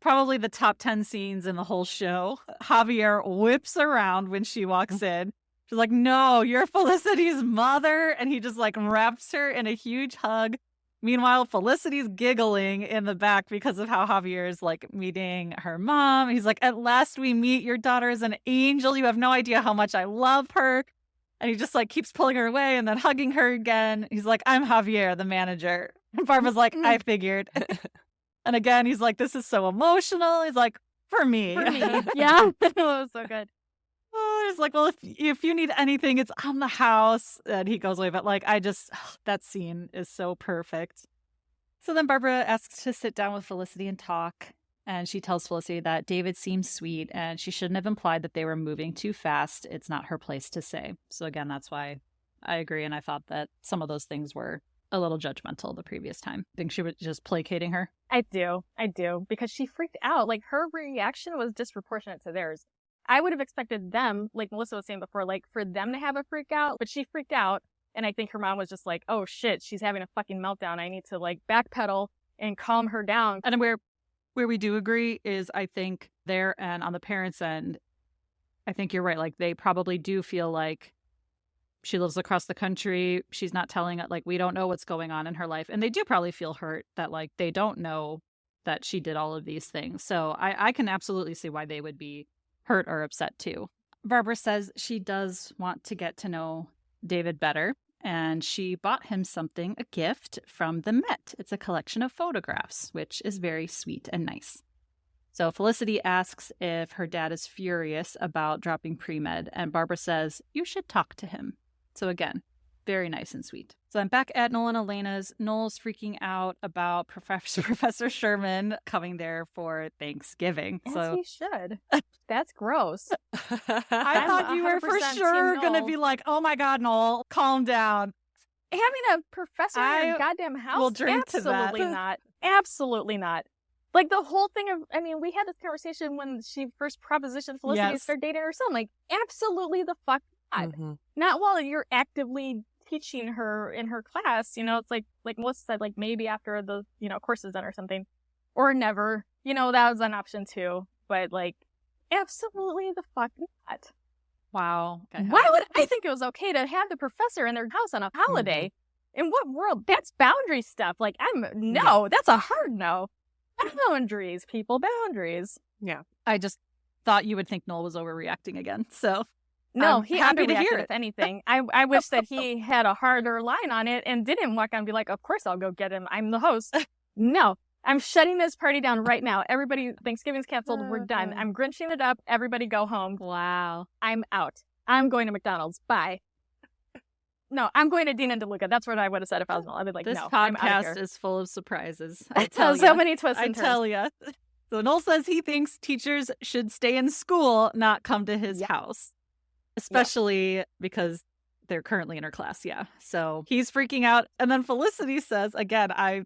probably the top 10 scenes in the whole show. Javier whips around when she walks in. She's like, no, you're Felicity's mother. And he just like wraps her in a huge hug. Meanwhile, Felicity's giggling in the back because of how Javier is like meeting her mom. He's like, at last we meet. Your daughter is an angel. You have no idea how much I love her. And he just like keeps pulling her away and then hugging her again. He's like, I'm Javier, the manager. And Barbara's like, I figured. And again, he's like, this is so emotional. He's like, for me. For me. Yeah. It was so good. Oh, he's like, well, if you need anything, it's on the house. And he goes away. But like, that scene is so perfect. So then Barbara asks to sit down with Felicity and talk. And she tells Felicity that David seems sweet and she shouldn't have implied that they were moving too fast. It's not her place to say. So again, that's why I agree. And I thought that some of those things were a little judgmental the previous time. I think she was just placating her. I do. Because she freaked out. Like, her reaction was disproportionate to theirs. I would have expected them, like Melissa was saying before, like, for them to have a freak out, but she freaked out. And I think her mom was just like, oh shit, she's having a fucking meltdown. I need to, like, backpedal and calm her down. And where we do agree is, I think there and on the parents' end, I think you're right. Like, they probably do feel like She lives across the country. She's not telling it. Like, we don't know what's going on in her life. And they do probably feel hurt that, like, they don't know that she did all of these things. So I can absolutely see why they would be hurt or upset too. Barbara says she does want to get to know David better, and she bought him something, a gift from the Met. It's a collection of photographs, which is very sweet and nice. So Felicity asks if her dad is furious about dropping pre-med, and Barbara says, you should talk to him. So again, very nice and sweet. So I'm back at Noel and Elena's. Noel's freaking out about Professor Sherman coming there for Thanksgiving. As he should. That's gross. I thought you were for sure going to be like, oh my God, Noel, calm down. Having a professor in your goddamn house? Will drink to that. Absolutely not. Absolutely not. Like, the whole thing of, I mean, we had this conversation when she first propositioned Felicity to start dating her son. Like, absolutely the fuck not. Mm-hmm. Not while you're actively teaching her in her class. You know, it's like Melissa said, like, maybe after the, you know, course is done or something. Or never. You know, that was an option too. But, like, absolutely the fuck not. Wow. Why would I think it was okay to have the professor in their house on a holiday? In what world? That's boundary stuff. Like, that's a hard no. Boundaries, people, boundaries. Yeah. I just thought you would think Noel was overreacting again. So no, he happy to hear underreacted, if anything. I wish that he had a harder line on it and didn't walk out and be like, of course I'll go get him. I'm the host. No, I'm shutting this party down right now. Everybody, Thanksgiving's canceled. We're done. I'm Grinching it up. Everybody go home. Wow. I'm out. I'm going to McDonald's. Bye. No, I'm going to Dean and Deluca. That's what I would have said if I was Noel. I'd be like, this no, I'm out of podcast here. is full of surprises. I tell so many twists I and turns. tell you. So Noel says he thinks teachers should stay in school, not come to his house, especially because they're currently in her class. Yeah. So he's freaking out. And then Felicity says, again, I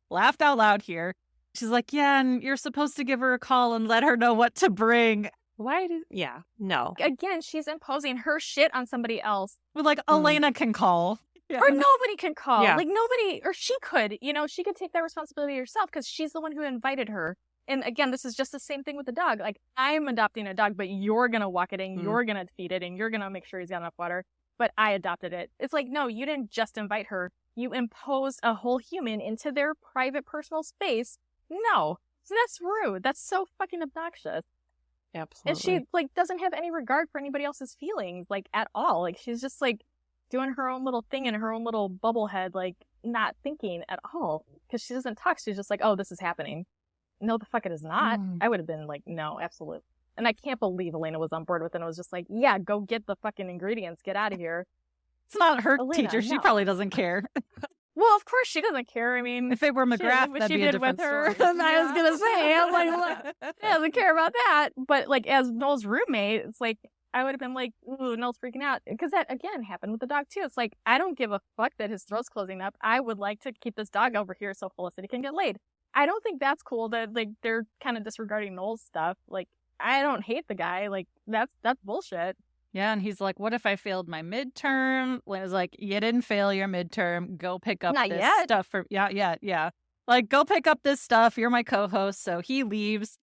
laughed out loud here. She's like, yeah, and you're supposed to give her a call and let her know what to bring. No. Again, she's imposing her shit on somebody else. Well, like, Elena can call. Yeah. Or nobody can call. Yeah. Like, nobody, or she could, you know, she could take that responsibility herself because she's the one who invited her. And again, this is just the same thing with the dog. Like, I'm adopting a dog, but you're going to walk it in, you're going to feed it, and you're going to make sure he's got enough water. But I adopted it. It's like, no, you didn't just invite her. You imposed a whole human into their private, personal space. No. That's rude. That's so fucking obnoxious. Absolutely. And she, like, doesn't have any regard for anybody else's feelings, like, at all. Like, she's just, like, doing her own little thing in her own little bubble head, like, not thinking at all. Because she doesn't talk. She's just like, oh, this is happening. No, the fuck it is not. I would have been like, no, absolutely. And I can't believe Elena was on board with it. And it was just like, yeah, go get the fucking ingredients. Get out of here. It's not her Elena, teacher. She no. probably doesn't care. Well, of course she doesn't care. I mean, If it were McGrath, that'd be a different story. I was going to say, I was like, look, she doesn't care about that. But, like, as Noel's roommate, it's like, I would have been like, ooh, Noel's freaking out. Because that, again, happened with the dog, too. It's like, I don't give a fuck that his throat's closing up. I would like to keep this dog over here so Felicity can get laid. I don't think that's cool that, like, they're kind of disregarding Noel's stuff. Like, I don't hate the guy. Like, that's bullshit. Yeah, and he's like, what if I failed my midterm? Lena's like, you didn't fail your midterm. Go pick up Not this yet. stuff. Yeah. Like, go pick up this stuff. You're my co-host. So he leaves.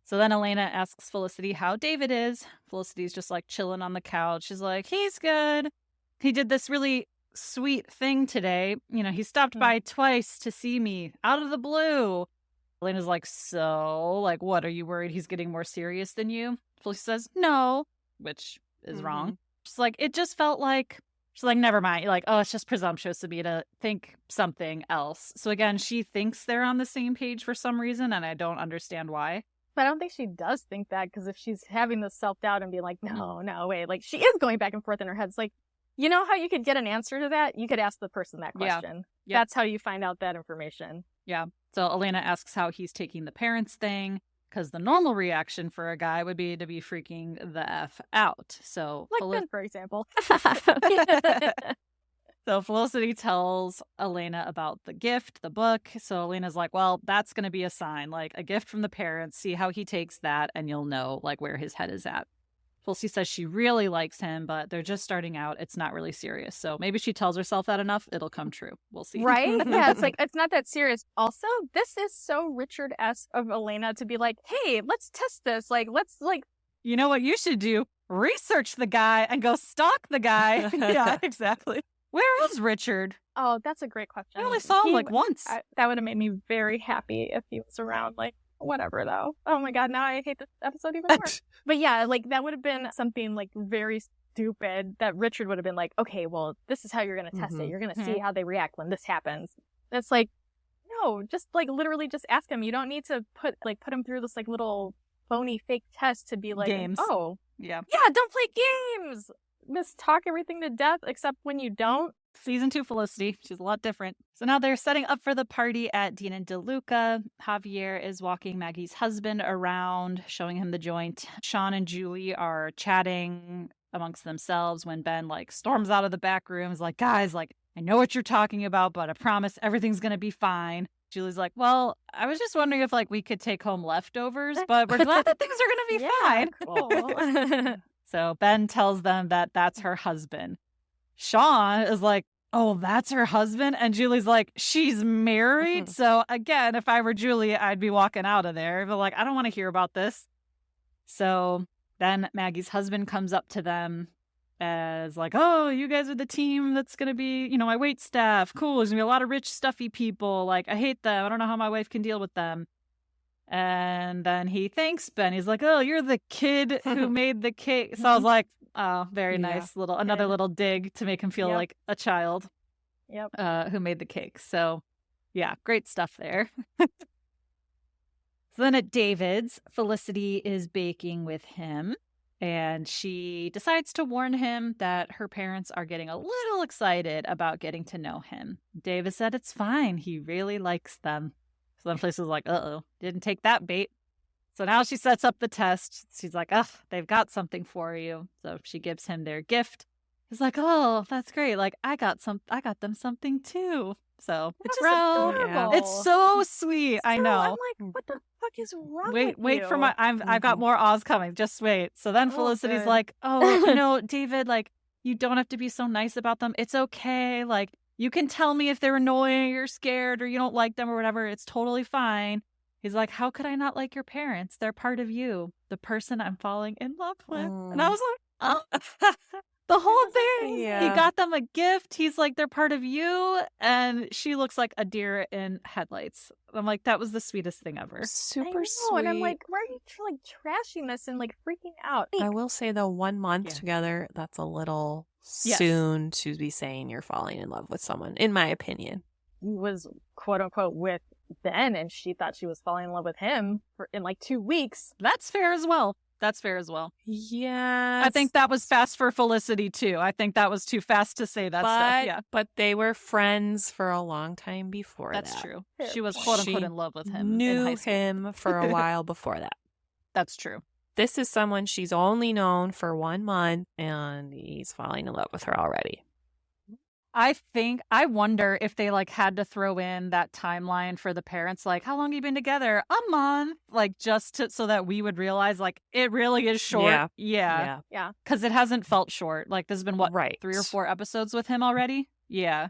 So then Elena asks Felicity how David is. Felicity's just, like, chilling on the couch. She's like, he's good. He did this really sweet thing today. You know, he stopped by twice to see me out of the blue. Elena's like, so, like, what? Are you worried he's getting more serious than you? Felicity says, no, which is wrong. She's like, it just felt like, she's like, never mind. You're like, oh, it's just presumptuous of me to think something else. So again, she thinks they're on the same page for some reason, and I don't understand why. But I don't think she does think that, because if she's having this self-doubt and being like, no, wait, like, she is going back and forth in her head. It's like, you know how you could get an answer to that? You could ask the person that question. Yeah. That's how you find out that information. Yeah. So Elena asks how he's taking the parents thing, because the normal reaction for a guy would be to be freaking the F out. So Like Ben, for example. So Felicity tells Elena about the gift, the book. So Elena's like, well, that's going to be a sign, like a gift from the parents. See how he takes that, and you'll know, like, where his head is at. Felicity says she really likes him, but they're just starting out. It's not really serious. So maybe she tells herself that enough, it'll come true. We'll see. Right? Yeah, it's like, it's not that serious. Also, this is so Richard-esque of Elena to be like, hey, let's test this. Like, let's, like... You know what you should do? research the guy and go stalk the guy. Yeah, exactly. Where was Richard? Oh, that's a great question. I only saw him like once. That would have made me very happy if he was around. Like, whatever, though. Oh my god, now I hate this episode even more. But yeah, like, that would have been something, like, very stupid that Richard would have been like, okay, well, this is how you're going to test it. You're going to see how they react when this happens. That's like, no, just, like, literally just ask him. You don't need to put him through this, like, little phony fake test to be like, games. Oh. Yeah, don't play games! Talk everything to death except when you don't. Season 2 Felicity. She's a lot different. So now they're setting up for the party at Dean and Deluca. Javier is walking Maggie's husband around, showing him the joint. Sean and Julie are chatting amongst themselves when Ben, like, storms out of the back room. Is like, guys, like, I know what you're talking about, but I promise everything's going to be fine. Julie's like, well, I was just wondering if, like, we could take home leftovers, but we're glad that things are going to be fine. Cool. So Ben tells them that that's her husband. Sean is like, oh, that's her husband? And Julie's like, she's married? So again, if I were Julie, I'd be walking out of there. But like, I don't want to hear about this. So then Maggie's husband comes up to them as like, oh, you guys are the team that's going to be, you know, my wait staff. Cool. There's going to be a lot of rich, stuffy people. Like, I hate them. I don't know how my wife can deal with them. And then he thanks Ben. He's like, oh, you're the kid who made the cake. So I was like, oh, very nice. Another little dig to make him feel like a child. Who made the cake. So yeah, great stuff there. So then at David's, Felicity is baking with him. And she decides to warn him that her parents are getting a little excited about getting to know him. David said it's fine. He really likes them. So then Felicity's like, uh-oh, didn't take that bait. So now she sets up the test. She's like, ugh, they've got something for you. So she gives him their gift. He's like, oh, that's great. Like, I got them something too. So it's adorable. It's so sweet. I know. I'm like, what the fuck is wrong with Wait you? for my I've got more Oz coming. Just wait. So then Felicity's like, oh, you know, David, like, you don't have to be so nice about them. It's okay. Like, you can tell me if they're annoying or scared or you don't like them or whatever. It's totally fine. He's like, how could I not like your parents? They're part of you, the person I'm falling in love with. And I was like, oh. The whole thing. Yeah. He got them a gift. He's like, they're part of you. And she looks like a deer in headlights. I'm like, that was the sweetest thing ever. Super sweet. And I'm like, why are you like trashing this and like freaking out? I will say though, 1 month together, that's a little soon to be saying you're falling in love with someone, in my opinion. He was quote unquote with Ben and she thought she was falling in love with him in like 2 weeks. That's fair as well. Yeah. I think that was fast for Felicity too. I think that was too fast to say that stuff. Yeah. But they were friends for a long time before that. That's true. She was quote unquote in love with him. Knew him for a while before that. That's true. This is someone she's only known for 1 month and he's falling in love with her already. I wonder if they like had to throw in that timeline for the parents, like, how long have you been together? A month, like so that we would realize like it really is short. Yeah. Because it hasn't felt short. Like this has been 3 or 4 episodes with him already. Yeah.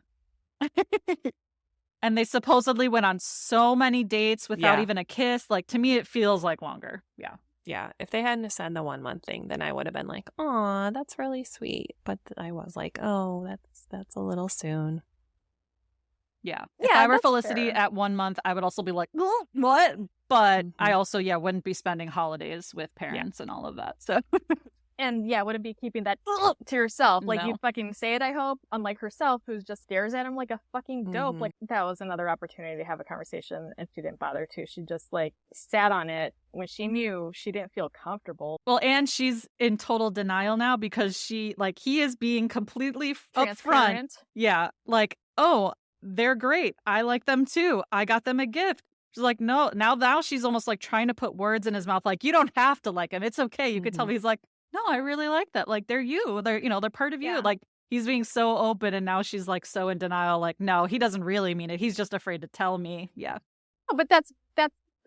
And they supposedly went on so many dates without even a kiss. Like to me, it feels like longer. Yeah. Yeah, if they hadn't said the 1 month thing, then I would have been like, "Aw, that's really sweet." But I was like, "Oh, that's a little soon." Yeah. If I were Felicity at 1 month, I would also be like, oh, "What?" But I also, wouldn't be spending holidays with parents and all of that. So. And wouldn't be keeping that to yourself. Like, you fucking say it, I hope. Unlike herself, who just stares at him like a fucking dope. Like, that was another opportunity to have a conversation, and she didn't bother to. She just, like, sat on it when she knew she didn't feel comfortable. Well, and she's in total denial now because he is being completely upfront. Yeah. Like, oh, they're great. I like them too. I got them a gift. She's like, no. Now she's almost, like, trying to put words in his mouth. Like, you don't have to like him. It's okay. You could tell me. He's like, no, I really like that. Like, they're you. They're, they're part of you. Like, he's being so open, and now she's, like, so in denial. Like, no, he doesn't really mean it. He's just afraid to tell me. Yeah. Oh, but that's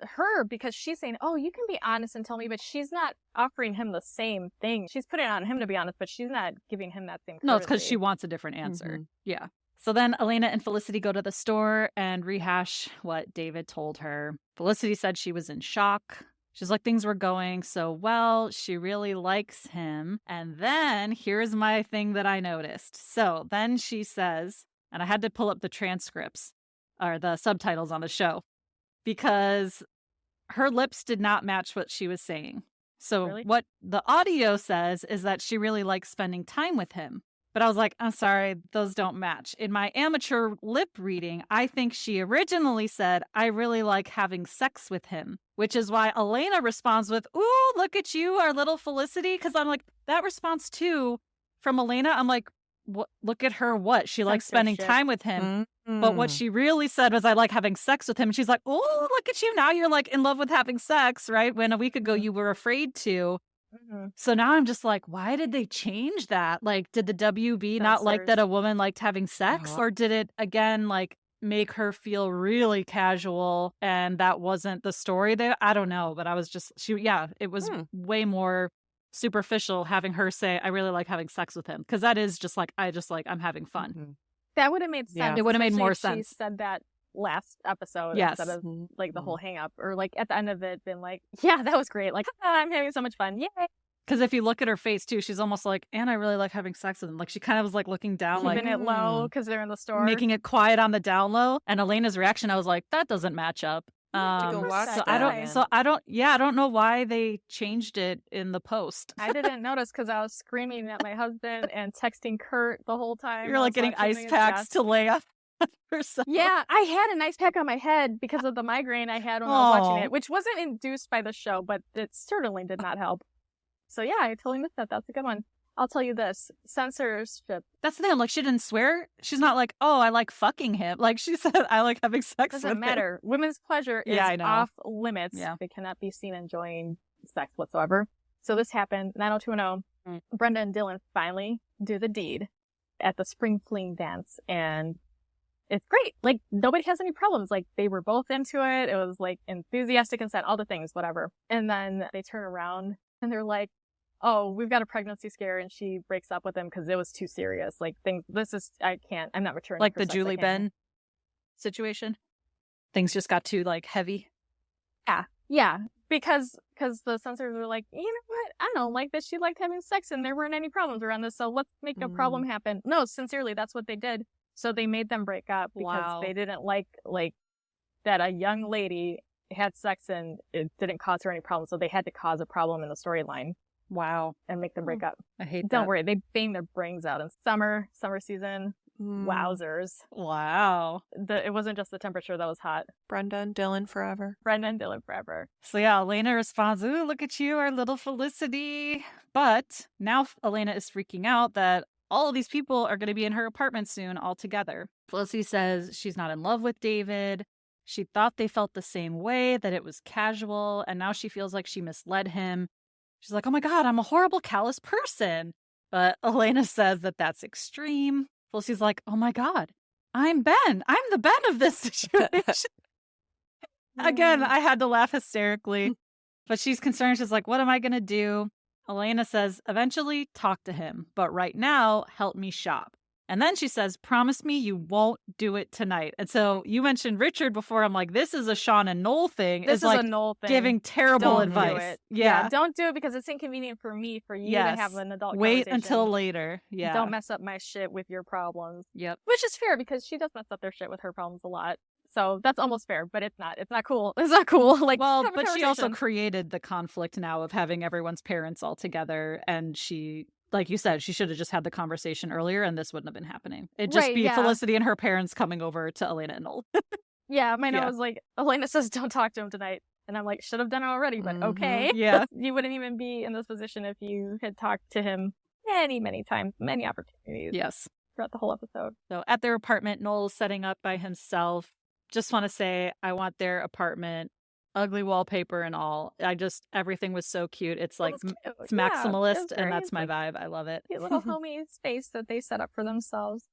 her, because she's saying, oh, you can be honest and tell me, but she's not offering him the same thing. She's putting it on him to be honest, but she's not giving him that same courtesy. No, it's because she wants a different answer. Yeah. So then Elena and Felicity go to the store and rehash what David told her. Felicity said she was in shock. She's like, things were going so well. She really likes him. And then here's my thing that I noticed. So then she says, and I had to pull up the transcripts or the subtitles on the show because her lips did not match what she was saying. So Really? what the audio says is that she really likes spending time with him. But I was like, I'm sorry, those don't match. In my amateur lip reading, I think she originally said, I really like having sex with him, which is why Elena responds with, ooh, look at you, our little Felicity. Because I'm like, that response too from Elena, I'm like, what? Look at her, what? She likes spending Censorship. time with him. But what she really said was, I like having sex with him. And she's like, oh, look at you. Now you're like in love with having sex, right? When a week ago you were afraid to. So now I'm just like, why did they change that? Like, did the WB not like that a woman liked having sex? Or did it, again, like, make her feel really casual and that wasn't the story there? I don't know. But I was just, it was way more superficial having her say, I really like having sex with him. Because that is just like, I'm having fun. That would have made sense. Yeah. It would have made especially more if sense. She said that last episode Yes. instead of like the whole hang up, or like at the end of it been like, yeah, that was great, like, I'm having so much fun, yay. Because if you look at her face too, she's almost like, and I really like having sex with him. Like she kind of was like looking down, keeping like it low because they're in the store, making it quiet on the down low. And Elena's reaction, I was like, that doesn't match up. You have to go watch so that I don't know why they changed it in the post. I didn't notice because I was screaming at my husband and texting Kurt the whole time. You're like getting ice packs to lay up. Yeah, I had an ice pack on my head because of the migraine I had when I was watching it, which wasn't induced by the show, but it certainly did not help. So yeah, I totally missed that. That's a good one. I'll tell you this. Censorship. That's the thing. I'm like, she didn't swear. She's not like, oh, I like fucking him. Like she said, I like having sex with him. Doesn't matter. Women's pleasure is off limits. Yeah. They cannot be seen enjoying sex whatsoever. So this happened. 90210. Brenda and Dylan finally do the deed at the spring fling dance. And it's great. Like, nobody has any problems. Like, they were both into it. It was, like, enthusiastic consent, all the things, whatever. And then they turn around and they're like, oh, we've got a pregnancy scare. And she breaks up with him because it was too serious. Like, I'm not returning. Like the Julie Ben situation? Things just got too, like, heavy? Yeah. Because the censors were like, you know what? I don't like that she liked having sex and there weren't any problems around this. So let's make a problem happen. No, sincerely, that's what they did. So they made them break up because they didn't like that a young lady had sex and it didn't cause her any problems. So they had to cause a problem in the storyline. Wow. And make them break up. I hate that. Don't worry. They bang their brains out in summer season. Wowzers. Wow. It wasn't just the temperature that was hot. Brenda and Dylan forever. So yeah, Elena responds, ooh, look at you, our little Felicity. But now Elena is freaking out that all of these people are going to be in her apartment soon all together. Felicity says she's not in love with David. She thought they felt the same way, that it was casual, and now she feels like she misled him. She's like, oh my God, I'm a horrible, callous person. But Elena says that that's extreme. Felicity's like, oh my God, I'm Ben. I'm the Ben of this situation. Again, I had to laugh hysterically. But she's concerned. She's like, what am I going to do? Elena says, eventually talk to him, but right now, help me shop. And then she says, promise me you won't do it tonight. And so you mentioned Richard before. I'm like, this is a Sean and Noel thing. This is like a Noel thing. Giving terrible advice. Do it. Yeah. Don't do it because it's inconvenient for me, for you to have an adult Wait conversation. until later. Yeah. Don't mess up my shit with your problems. Yep. Which is fair because she does mess up their shit with her problems a lot. So that's almost fair, but it's not. It's not cool. It's not cool. Like, well, but she also created the conflict now of having everyone's parents all together, and she, like you said, she should have just had the conversation earlier, and this wouldn't have been happening. It'd just be Felicity and her parents coming over to Elena and Noel. Yeah, my note was like, Elena says don't talk to him tonight. And I'm like, should have done it already, but okay. Yeah. You wouldn't even be in this position if you had talked to him many times, many opportunities. Yes. Throughout the whole episode. So at their apartment, Noel's setting up by himself. Just want to say, I want their apartment, ugly wallpaper and all. Everything was so cute. It's like, it's maximalist, and that's my vibe. I love it. Cute little homey space that they set up for themselves.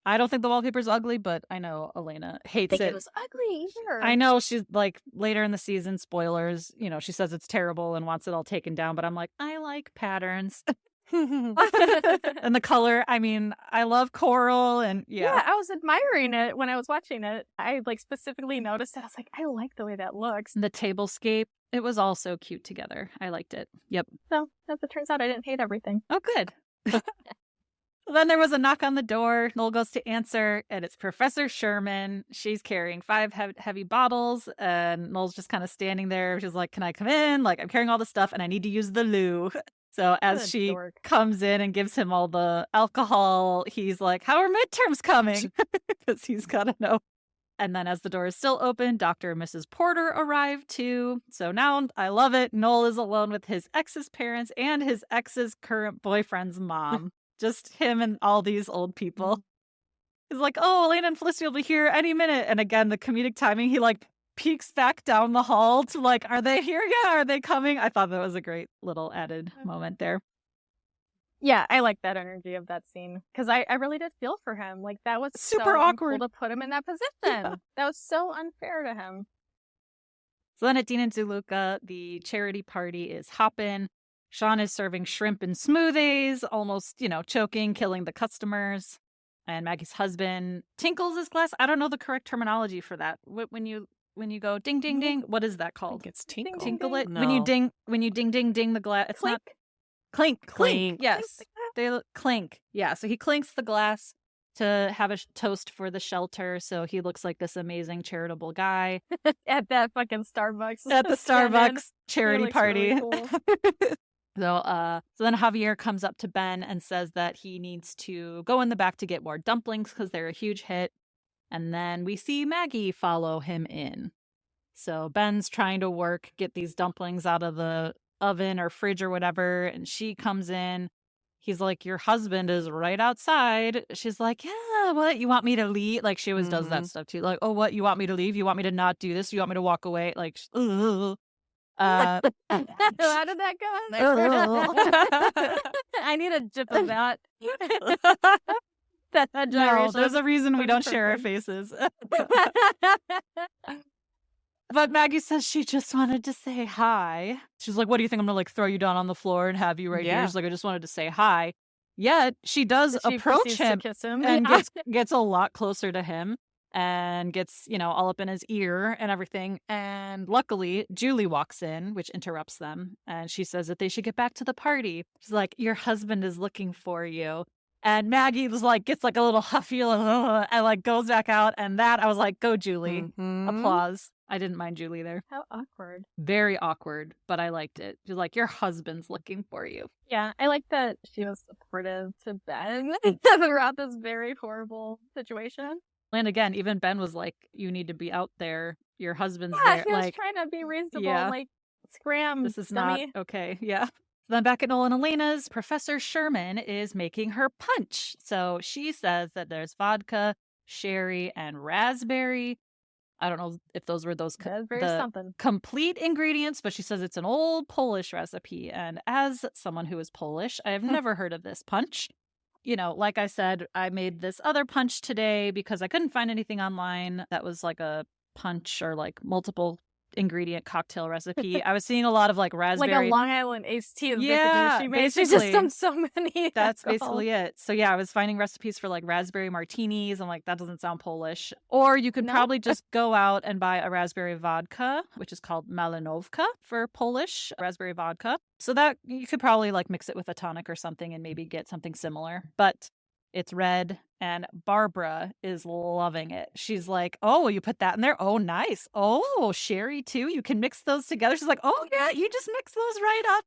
I don't think the wallpaper's ugly, but I know Elena hates it. It was ugly. Sure. I know she's like, later in the season, spoilers, she says it's terrible and wants it all taken down, but I'm like, I like patterns. And the color, I mean, I love coral, and yeah, I was admiring it when I was watching it. I like specifically noticed it. I was like, I like the way that looks. The tablescape It was all so cute together. I liked it. Yep. So, as it turns out, I didn't hate everything. Oh, good. Then there was a knock on the door. Noel goes to answer, and it's Professor Sherman. She's carrying 5 heavy bottles, and Noel's just kind of standing there. She's like, can I come in? Like, I'm carrying all this stuff, and I need to use the loo. So as Good she dork. comes in and gives him all the alcohol, he's like, how are midterms coming? Because he's got to know. And then as the door is still open, Dr. and Mrs. Porter arrive too. So now I love it. Noel is alone with his ex's parents and his ex's current boyfriend's mom. Just him and all these old people. He's like, oh, Elena and Felicity will be here any minute. And again, the comedic timing, he like peeks back down the hall to like, are they here yet? Are they coming? I thought that was a great little added moment there. Yeah, I like that energy of that scene because I really did feel for him. Like that was Super so awkward uncool to put him in that position. Yeah. That was so unfair to him. So then at Dean and Deluca, the charity party is hopping. Sean is serving shrimp and smoothies, almost, choking, killing the customers. And Maggie's husband tinkles his glass. I don't know the correct terminology for that. When you go ding ding ding, what is that I called? think it's tinkle. Tinkle it No. when you ding ding ding the glass. It's Clink. not clink. Clink. Yes, they clink. Yeah, so he clinks the glass to have a toast for the shelter. So he looks like this amazing charitable guy At that fucking Starbucks. at the stand-in. Starbucks charity looks party. really cool. So then Javier comes up to Ben and says that he needs to go in the back to get more dumplings because they're a huge hit. And then we see Maggie follow him in. So Ben's trying to get these dumplings out of the oven or fridge or whatever. And she comes in. He's like, your husband is right outside. She's like, yeah, what? You want me to leave? Like, she always does that stuff too. Like, oh, what? You want me to leave? You want me to not do this? You want me to walk away? Like, ugh. How did that go? I need a gif of that. that No, gyration. there's a reason we don't share our faces. But Maggie says she just wanted to say hi. She's like, what do you think? I'm going to like throw you down on the floor and have you right here? Yeah. She's like, I just wanted to say hi. Yet she does She approach proceeds to him kiss him. and gets a lot closer to him and gets, all up in his ear and everything. And luckily, Julie walks in, which interrupts them. And she says that they should get back to the party. She's like, your husband is looking for you. And Maggie was like, gets like a little huffy and like goes back out. And that I was like, go, Julie. Mhm. Applause. I didn't mind Julie there. How awkward. Very awkward, but I liked it. She's like, your husband's looking for you. Yeah, I like that she was supportive to Ben throughout this very horrible situation. And again, even Ben was like, you need to be out there. Your husband's Yeah, there. he was Like, trying to be reasonable. yeah. Like, scram, this is dummy. not okay. Yeah. Then back at Noel and Elena's, Professor Sherman is making her punch. So she says that there's vodka, sherry, and raspberry. I don't know if those were Raspberry the something. complete ingredients, but she says it's an old Polish recipe. And as someone who is Polish, I have never heard of this punch. Like I said, I made this other punch today because I couldn't find anything online that was like a punch or like multiple ingredient cocktail recipe. I was seeing a lot of like raspberry. Like a Long Island iced tea. Is Yeah, basically what she made. She basically. just dumped so many. That's alcohol. basically it. So yeah, I was finding recipes for like raspberry martinis. I'm like, that doesn't sound Polish. Or you could No. probably just go out and buy a raspberry vodka, which is called Malinowka for Polish raspberry vodka. So that you could probably like mix it with a tonic or something and maybe get something similar. But it's red, and Barbara is loving it. She's like, oh, you put that in there? Oh, nice. Oh, sherry too? You can mix those together? She's like, oh, yeah, you just mix those right up.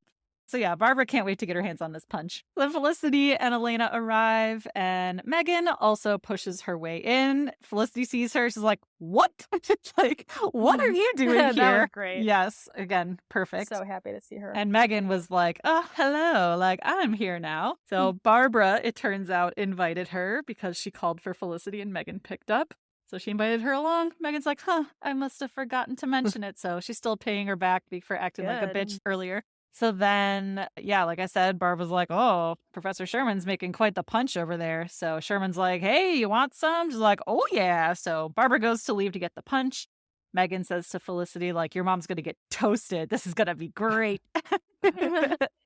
So yeah, Barbara can't wait to get her hands on this punch. Then Felicity and Elena arrive, and Meghan also pushes her way in. Felicity sees her. She's like, what? Like, what are you doing That here? was great. Yes, again, perfect. So happy to see her. And Meghan was like, oh, hello, like, I'm here now. So Barbara, it turns out, invited her because she called for Felicity and Meghan picked up. So she invited her along. Meghan's like, I must have forgotten to mention it. So she's still paying her back for acting like a Good. bitch earlier. So then, yeah, like I said, Barbara's like, oh, Professor Sherman's making quite the punch over there. So Sherman's like, hey, you want some? She's like, oh, yeah. So Barbara goes to leave to get the punch. Meghan says to Felicity, like, your mom's going to get toasted. This is going to be great.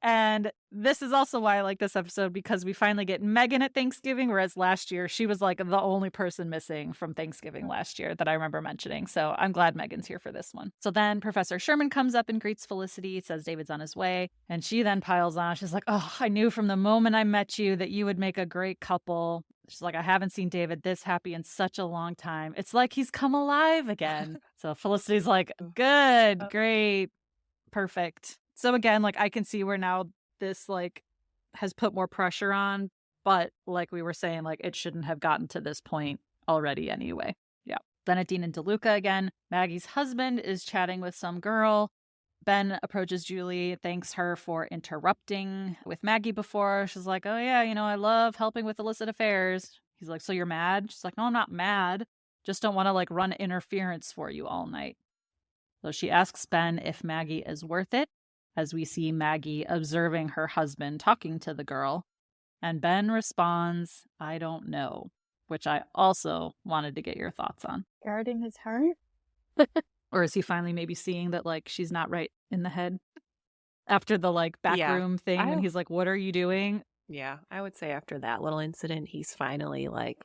And this is also why I like this episode, because we finally get Meghan at Thanksgiving, whereas last year she was like the only person missing from Thanksgiving last year that I remember mentioning. So I'm glad Meghan's here for this one. So then Professor Sherman comes up and greets Felicity, says David's on his way. And she then piles on. She's like, oh, I knew from the moment I met you that you would make a great couple. She's like, I haven't seen David this happy in such a long time. It's like he's come alive again. So Felicity's like, good, great, perfect. So again, like I can see where now this like has put more pressure on, but like we were saying, like it shouldn't have gotten to this point already anyway. Yeah. Then at Dean and Deluca again, Maggie's husband is chatting with some girl. Ben approaches Julie, thanks her for interrupting with Maggie before. She's like, oh yeah, I love helping with illicit affairs. He's like, so you're mad? She's like, no, I'm not mad. Just don't want to like run interference for you all night. So she asks Ben if Maggie is worth it, as we see Maggie observing her husband talking to the girl. And Ben responds, I don't know, which I also wanted to get your thoughts on. Guarding his heart? Or is he finally maybe seeing that, like, she's not right in the head after the, like, backroom thing? And he's like, what are you doing? Yeah, I would say after that little incident, he's finally like,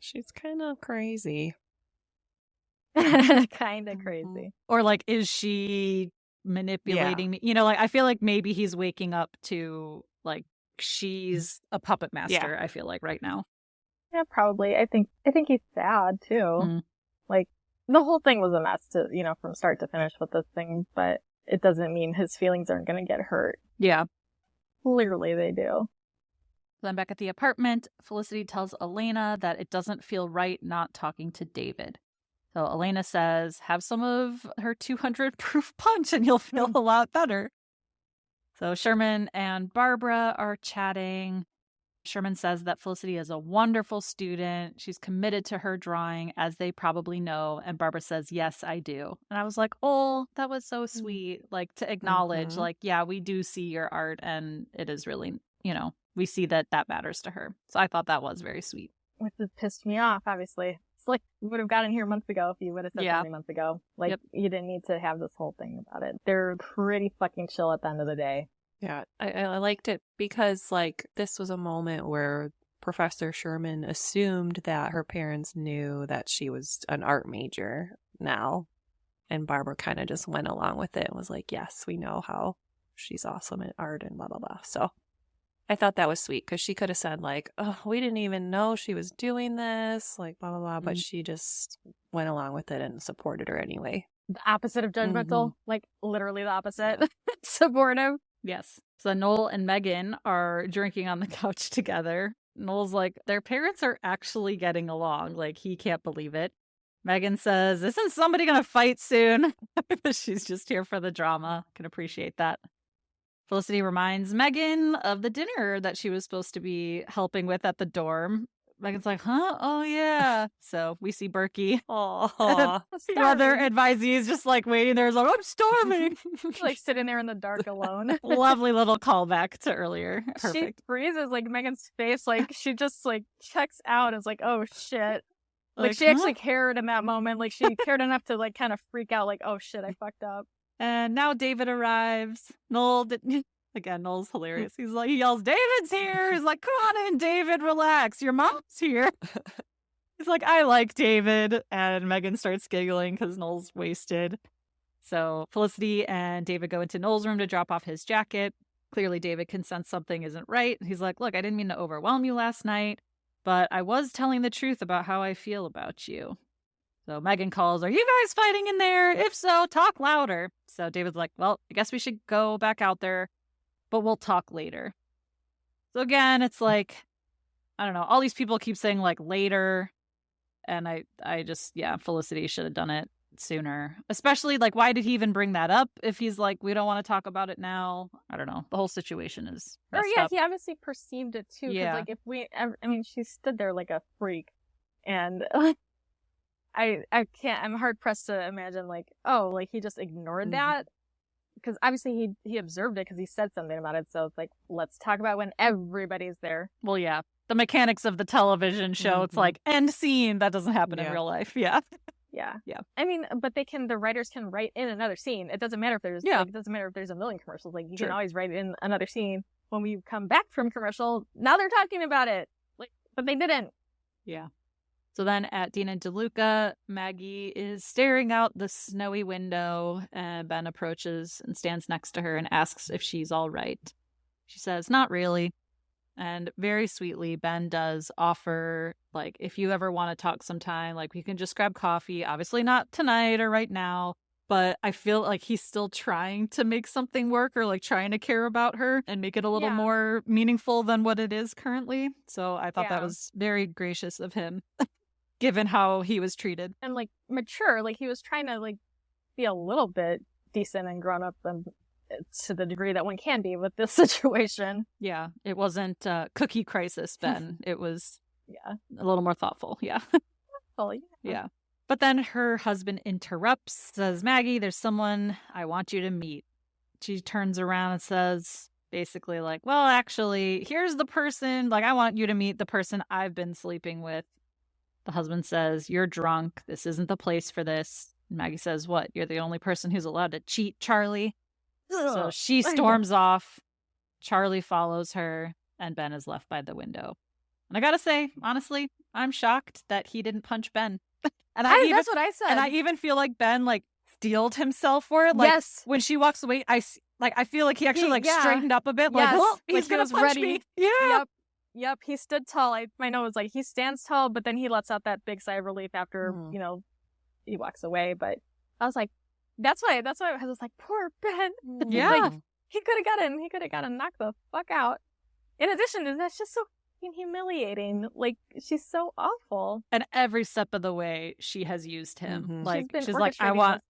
she's kind of crazy. Kind of crazy. Or, like, is she manipulating me? Like, I feel like maybe he's waking up to, like, she's a puppet master, I feel like, right now. Yeah, probably. I think he's sad, too. Mm-hmm. Like, the whole thing was a mess to, from start to finish with this thing, but it doesn't mean his feelings aren't going to get hurt. Yeah. Clearly they do. Then back at the apartment, Felicity tells Elena that it doesn't feel right not talking to David. So Elena says, have some of her 200 proof punch and you'll feel a lot better. So Sherman and Barbara are chatting. Sherman says that Felicity is a wonderful student. She's committed to her drawing, as they probably know. And Barbara says, yes, I do. And I was like, oh, that was so sweet. Like, to acknowledge, like, yeah, we do see your art. And it is really, we see that matters to her. So I thought that was very sweet. Which has pissed me off, obviously. It's like, we would have gotten here months ago if you would have said something months ago. Like, you didn't need to have this whole thing about it. They're pretty fucking chill at the end of the day. Yeah, I liked it because, like, this was a moment where Professor Sherman assumed that her parents knew that she was an art major now. And Barbara kind of just went along with it and was like, yes, we know how she's awesome at art and blah, blah, blah. So I thought that was sweet because she could have said, like, oh, we didn't even know she was doing this, like, blah, blah, blah. But she just went along with it and supported her anyway. The opposite of judgmental, like, literally the opposite. Supportive. Yes. So Noel and Meghan are drinking on the couch together. Noel's like, their parents are actually getting along. Like, he can't believe it. Meghan says, isn't somebody going to fight soon? She's just here for the drama. Can appreciate that. Felicity reminds Meghan of the dinner that she was supposed to be helping with at the dorm. Meghan's like, huh? Oh, yeah. So we see Berkey. Oh, the other advisee is just like waiting there. He's like, I'm starving. Like sitting there in the dark alone. Lovely little callback to earlier. Perfect. She freezes, like Meghan's face. Like she just like checks out and is like, oh shit. Like she actually cared in that moment. Like she cared enough to like kind of freak out. Like, oh shit, I fucked up. And now David arrives. Again, Noel's hilarious. He yells, David's here. He's like, come on in, David, relax. Your mom's here. He's like, I like David. And Meghan starts giggling because Noel's wasted. So Felicity and David go into Noel's room to drop off his jacket. Clearly, David can sense something isn't right. He's like, look, I didn't mean to overwhelm you last night, but I was telling the truth about how I feel about you. So Meghan calls, are you guys fighting in there? If so, talk louder. So David's like, well, I guess we should go back out there, but we'll talk later. So again, it's like, I don't know. All these people keep saying like later. And I just, Felicity should have done it sooner. Especially like, why did he even bring that up? If he's like, we don't want to talk about it now. I don't know. The whole situation is messed up. He obviously perceived it too. Yeah. Like she stood there like a freak. And I can't, I'm hard pressed to imagine like, oh, like he just ignored that. Because obviously he observed it because he said something about it. So it's like, let's talk about when everybody's there. Well, yeah. The mechanics of the television show, it's like, end scene. That doesn't happen in real life. Yeah. Yeah. Yeah. I mean, but the writers can write in another scene. It doesn't matter if there's, Yeah. like, it doesn't matter if there's a million commercials. Like, you Sure. can always write in another scene. When we come back from commercial, now they're talking about it. Like, but they didn't. Yeah. So then at Dean and Deluca, Maggie is staring out the snowy window, and Ben approaches and stands next to her and asks if she's all right. She says, not really. And very sweetly, Ben does offer, like, if you ever want to talk sometime, like, we can just grab coffee. Obviously not tonight or right now, but I feel like he's still trying to make something work, or like trying to care about her and make it a little more meaningful than what it is currently. So I thought that was very gracious of him, given how he was treated. And, like, mature. Like, he was trying to, like, be a little bit decent and grown up, and to the degree that one can be with this situation. Yeah, it wasn't cookie crisis, Ben. It was a little more thoughtful. Yeah. Well, yeah. But then her husband interrupts, says, Maggie, there's someone I want you to meet. She turns around and says, basically like, well, actually, here's the person, like, I want you to meet the person I've been sleeping with. The husband says, you're drunk. This isn't the place for this. And Maggie says, what? You're the only person who's allowed to cheat, Charlie? So she storms off. Charlie follows her, and Ben is left by the window. And I gotta say, honestly, I'm shocked that he didn't punch Ben. And that's what I said. And I even feel like Ben, like, steeled himself for it. Like, yes. When she walks away, I feel like he actually straightened up a bit. Like, oh, he's gonna punch ready. me. Yeah. Yep. He stood tall. My note was like, he stands tall, but then he lets out that big sigh of relief after, he walks away. But I was like, that's why I was like, poor Ben. Yeah. Like, he could have gotten knocked the fuck out. In addition to that's just so humiliating. Like, she's so awful. And every step of the way, she has used him. Mm-hmm. Like, she's like, I want,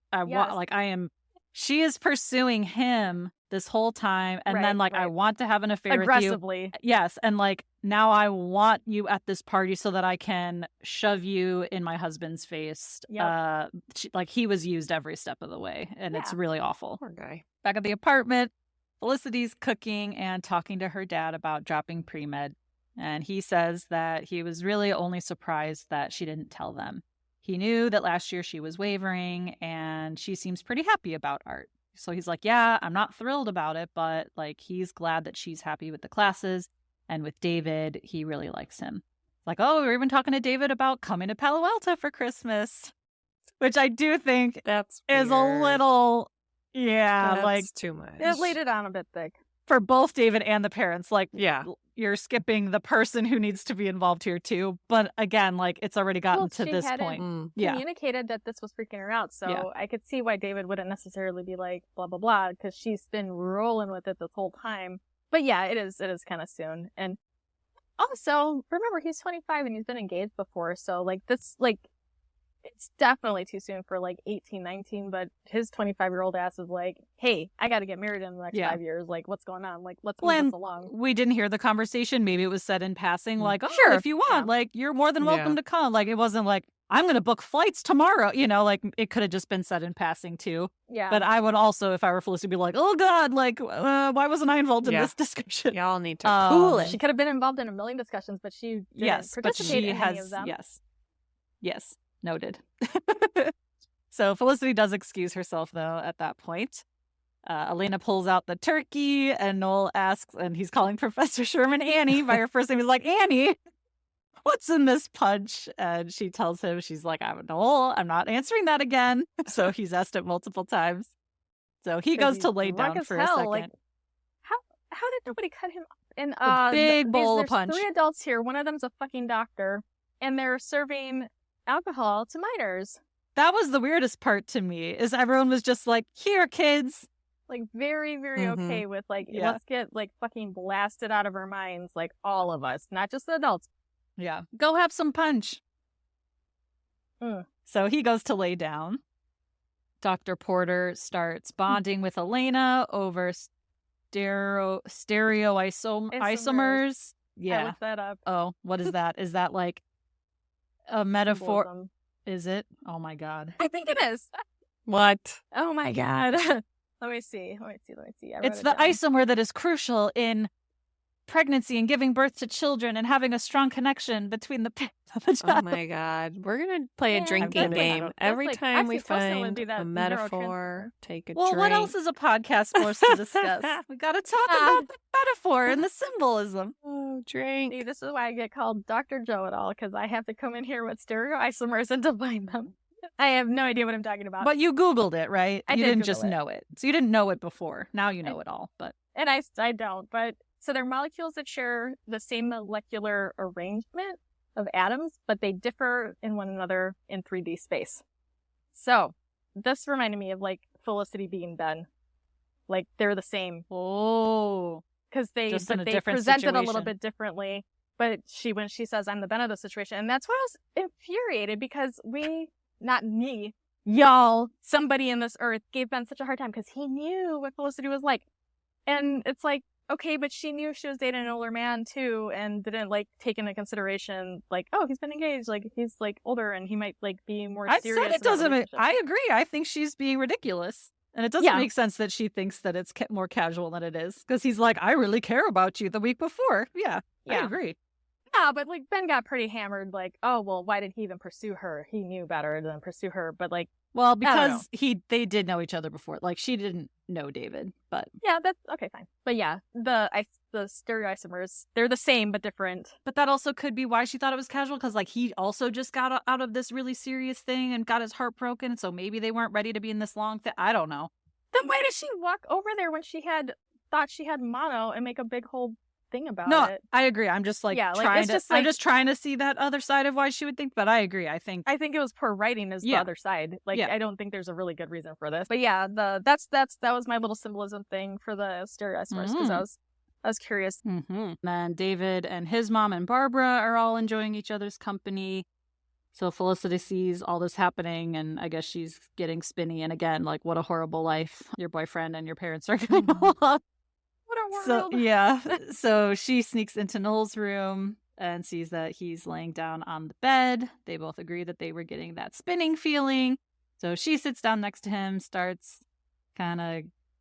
she is pursuing him this whole time. And then, like, I want to have an affair aggressively. with you. Yes. And, like, now I want you at this party so that I can shove you in my husband's face. Yep. He was used every step of the way. And it's really awful. Poor guy. Back at the apartment, Felicity's cooking and talking to her dad about dropping pre-med. And he says that he was really only surprised that she didn't tell them. He knew that last year she was wavering, and she seems pretty happy about art. So he's like, yeah, I'm not thrilled about it, but, like, he's glad that she's happy with the classes. And with David, he really likes him. Like, oh, we were even talking to David about coming to Palo Alto for Christmas, which I do think is a little, that's too much. It laid it on a bit thick. For both David and the parents, like, you're skipping the person who needs to be involved here too. But again, like, it's already gotten to this point. Communicated that this was freaking her out, so I could see why David wouldn't necessarily be like blah blah blah, because she's been rolling with it this whole time. But yeah, it is kind of soon. And also, remember, he's 25 and he's been engaged before, so like this, like, it's definitely too soon for like 18, 19, but his 25-year-old ass is like, hey, I got to get married in the next 5 years. Like, what's going on? Like, let's move this along. We didn't hear the conversation. Maybe it was said in passing, like, oh, sure, if you want, like, you're more than welcome to come. Like, it wasn't like, I'm going to book flights tomorrow. Like, it could have just been said in passing too. Yeah. But I would also, if I were Felicity, be like, oh God, like, why wasn't I involved in this discussion? Y'all need to cool it. She could have been involved in a million discussions, but she didn't participate in any of them. Yes. Noted. So Felicity does excuse herself, though, at that point. Elena pulls out the turkey, and Noel asks, and he's calling Professor Sherman Annie by her first name. He's like, Annie, what's in this punch? And she tells him, she's like, Noel, I'm not answering that again. So he's asked it multiple times. So he goes to lay down for a second. Like, how did nobody cut him up? And a big bowl of punch. There's 3 adults here. One of them's a fucking doctor, and they're serving alcohol to minors. That was the weirdest part to me, is everyone was just like, here, kids. Like, very, very okay with, like, let's get, like, fucking blasted out of our minds, like, all of us, not just the adults. Yeah. Go have some punch. So he goes to lay down. Dr. Porter starts bonding with Elena over stereoisomers. Yeah. I looked that up. Oh, what is that? Is that like a metaphor? Is it? Oh my God. I think it is. What? Oh my God. Let me see. It's the isomer that is crucial in pregnancy and giving birth to children and having a strong connection between the parents and the Oh child. my God. We're going to play a Yeah, drinking I'm kidding. game. Every That's time we oxytocin would find be that a metaphor, take a Well, drink. what else is a podcast for us to discuss? We got to talk about the metaphor and the symbolism. Oh, drink. See, this is why I get called Dr. Joe at all, because I have to come in here with stereoisomers and define them. I have no idea what I'm talking about. But you Googled it, right? I You did didn't just Google it. know it. So you didn't know it before. Now you know it all. But And I don't, but so they're molecules that share the same molecular arrangement of atoms, but they differ in one another in 3D space. So this reminded me of like Felicity being Ben. Like they're the same because Just in a they different present it a little situation. bit differently. But when she says I'm the Ben of the situation, and that's why I was infuriated because not me, y'all, somebody in this earth gave Ben such a hard time because he knew what Felicity was like. And it's like, okay, but she knew she was dating an older man too and didn't like take into consideration like, oh, he's been engaged, like he's like older and he might like be more I serious. said it about doesn't make, relationships. I agree. I think she's being ridiculous. And it doesn't Yeah. make sense that she thinks that it's more casual than it is. Because he's like, I really care about you the week before. Yeah, I Yeah. agree. Yeah, but like Ben got pretty hammered, like, oh well, why did he even pursue her? He knew better than pursue her. But like, Well, don't know. because they did know each other before. Like, she didn't know David, but yeah, that's okay, fine. But yeah, the stereoisomers, they're the same but different. that also could be why she thought it was casual. Because like he also just got out of this really serious thing and got his heart broken. So maybe they weren't ready to be in this long thing. I don't know. Then why did she walk over there when she thought she had mono and make a big whole thing about No, it? I agree. I'm just like Yeah, like, trying it's to. just, I'm like- just trying to see that other side of why she would think. But I agree. I think I think it was poor writing is the Yeah. other side. Like, Yeah. I don't think there's a really good reason for this. But yeah, that was my little symbolism thing for the stereoisomers because I was curious. Mm-hmm. Then David and his mom and Barbara are all enjoying each other's company. So Felicity sees all this happening, and I guess she's getting spinny. And again, like, what a horrible life your boyfriend and your parents are going to have. What a So world! yeah, so she sneaks into Noel's room and sees that he's laying down on the bed. They both agree that they were getting that spinning feeling. So she sits down next to him,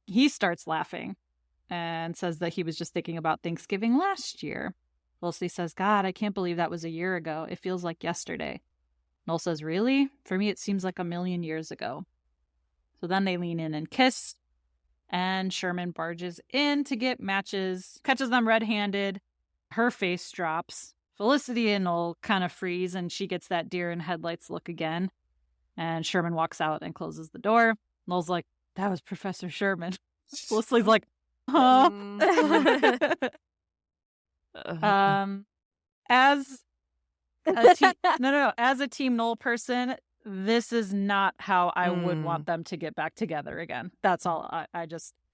he starts laughing and says that he was just thinking about Thanksgiving last year. Felicity says, God, I can't believe that was a year ago. It feels like yesterday. Noel says, really? For me, it seems like a million years ago. So then they lean in and kiss. And Sherman barges in to get matches, catches them red-handed. Her face drops. Felicity and Noel kind of freeze, and she gets that deer in headlights look again. And Sherman walks out and closes the door. Noel's like, that was Professor Sherman. Felicity's like, huh? As a as a Team Noel person, this is not how I would want them to get back together again. That's all.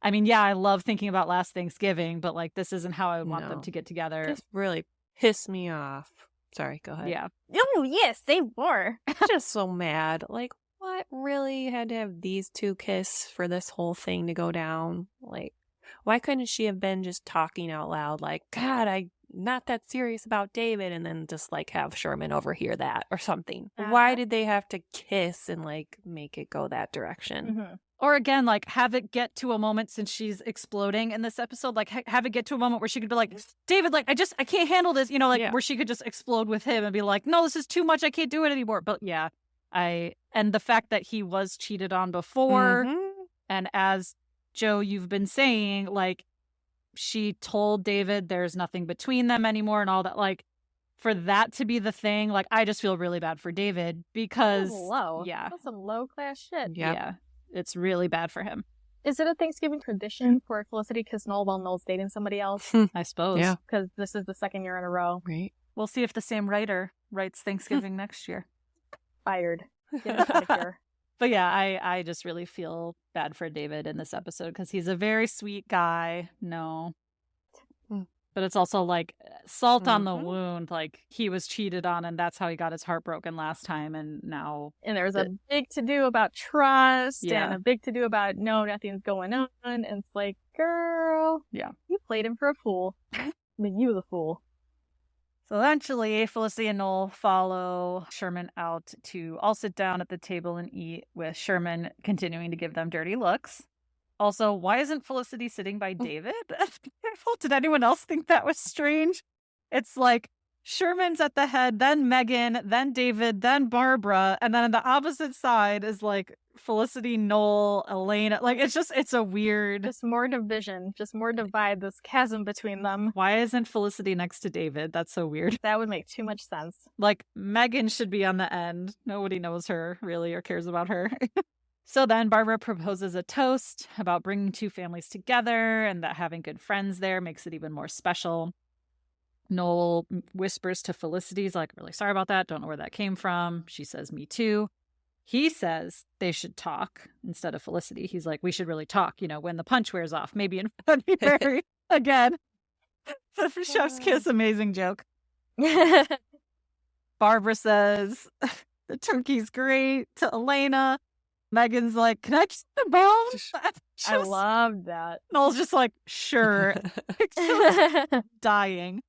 I mean, yeah, I love thinking about last Thanksgiving, but like, this isn't how I would want them No. to get together. This really pissed me off. Sorry, go ahead. Yeah. Oh yes, they were. I'm just so mad. Like, what really had to have these two kiss for this whole thing to go down? Like, why couldn't she have been just talking out loud like, God, I'm not that serious about David, and then just like have Sherman overhear that or something? Why did they have to kiss and like make it go that direction? Mm-hmm. Or again, like, have it get to a moment, since she's exploding in this episode, like have it get to a moment where she could be like, David, like, I can't handle this, where she could just explode with him and be like, no, this is too much. I can't do it anymore. But yeah, and the fact that he was cheated on before. Mm-hmm. And as Joe, you've been saying, like, she told David there's nothing between them anymore and all that, like, for that to be the thing, like, I just feel really bad for David because low. Yeah. That's some low class shit. Yep. Yeah. It's really bad for him, Is it a Thanksgiving tradition for Felicity kiss Noel while Noel's dating somebody else? I suppose. Yeah. Because this is the second year in a row. Right. We'll see if the same writer writes Thanksgiving next year. Fired. Get it out of here. But yeah, I just really feel bad for David in this episode because he's a very sweet guy. No. But it's also like salt on the wound. Like, he was cheated on and that's how he got his heart broken last time. And now. And there's a big to-do about trust Yeah. and a big to-do about no, nothing's going on. And it's like, girl. Yeah. You played him for a fool. But you the fool. So eventually, Felicity and Noel follow Sherman out to all sit down at the table and eat, with Sherman continuing to give them dirty looks. Also, why isn't Felicity sitting by David? Did anyone else think that was strange? It's like Sherman's at the head, then Meghan, then David, then Barbara, and then on the opposite side is like Felicity, Noel, Elena. Like it's a weird. Just more division, just more divide, this chasm between them. Why isn't Felicity next to David? That's so weird. That would make too much sense. Like Meghan should be on the end. Nobody knows her really or cares about her. So then Barbara proposes a toast about bringing two families together and that having good friends there makes it even more special. Noel whispers to Felicity, he's like, really sorry about that. Don't know where that came from. She says, me too. He says they should talk instead of Felicity. He's like, we should really talk, when the punch wears off, maybe in February. Again, the chef's kiss, amazing joke. Barbara says, the turkey's great to Elena. Megan's like, can I just the bone? I love that. Noel's just like, sure. Dying.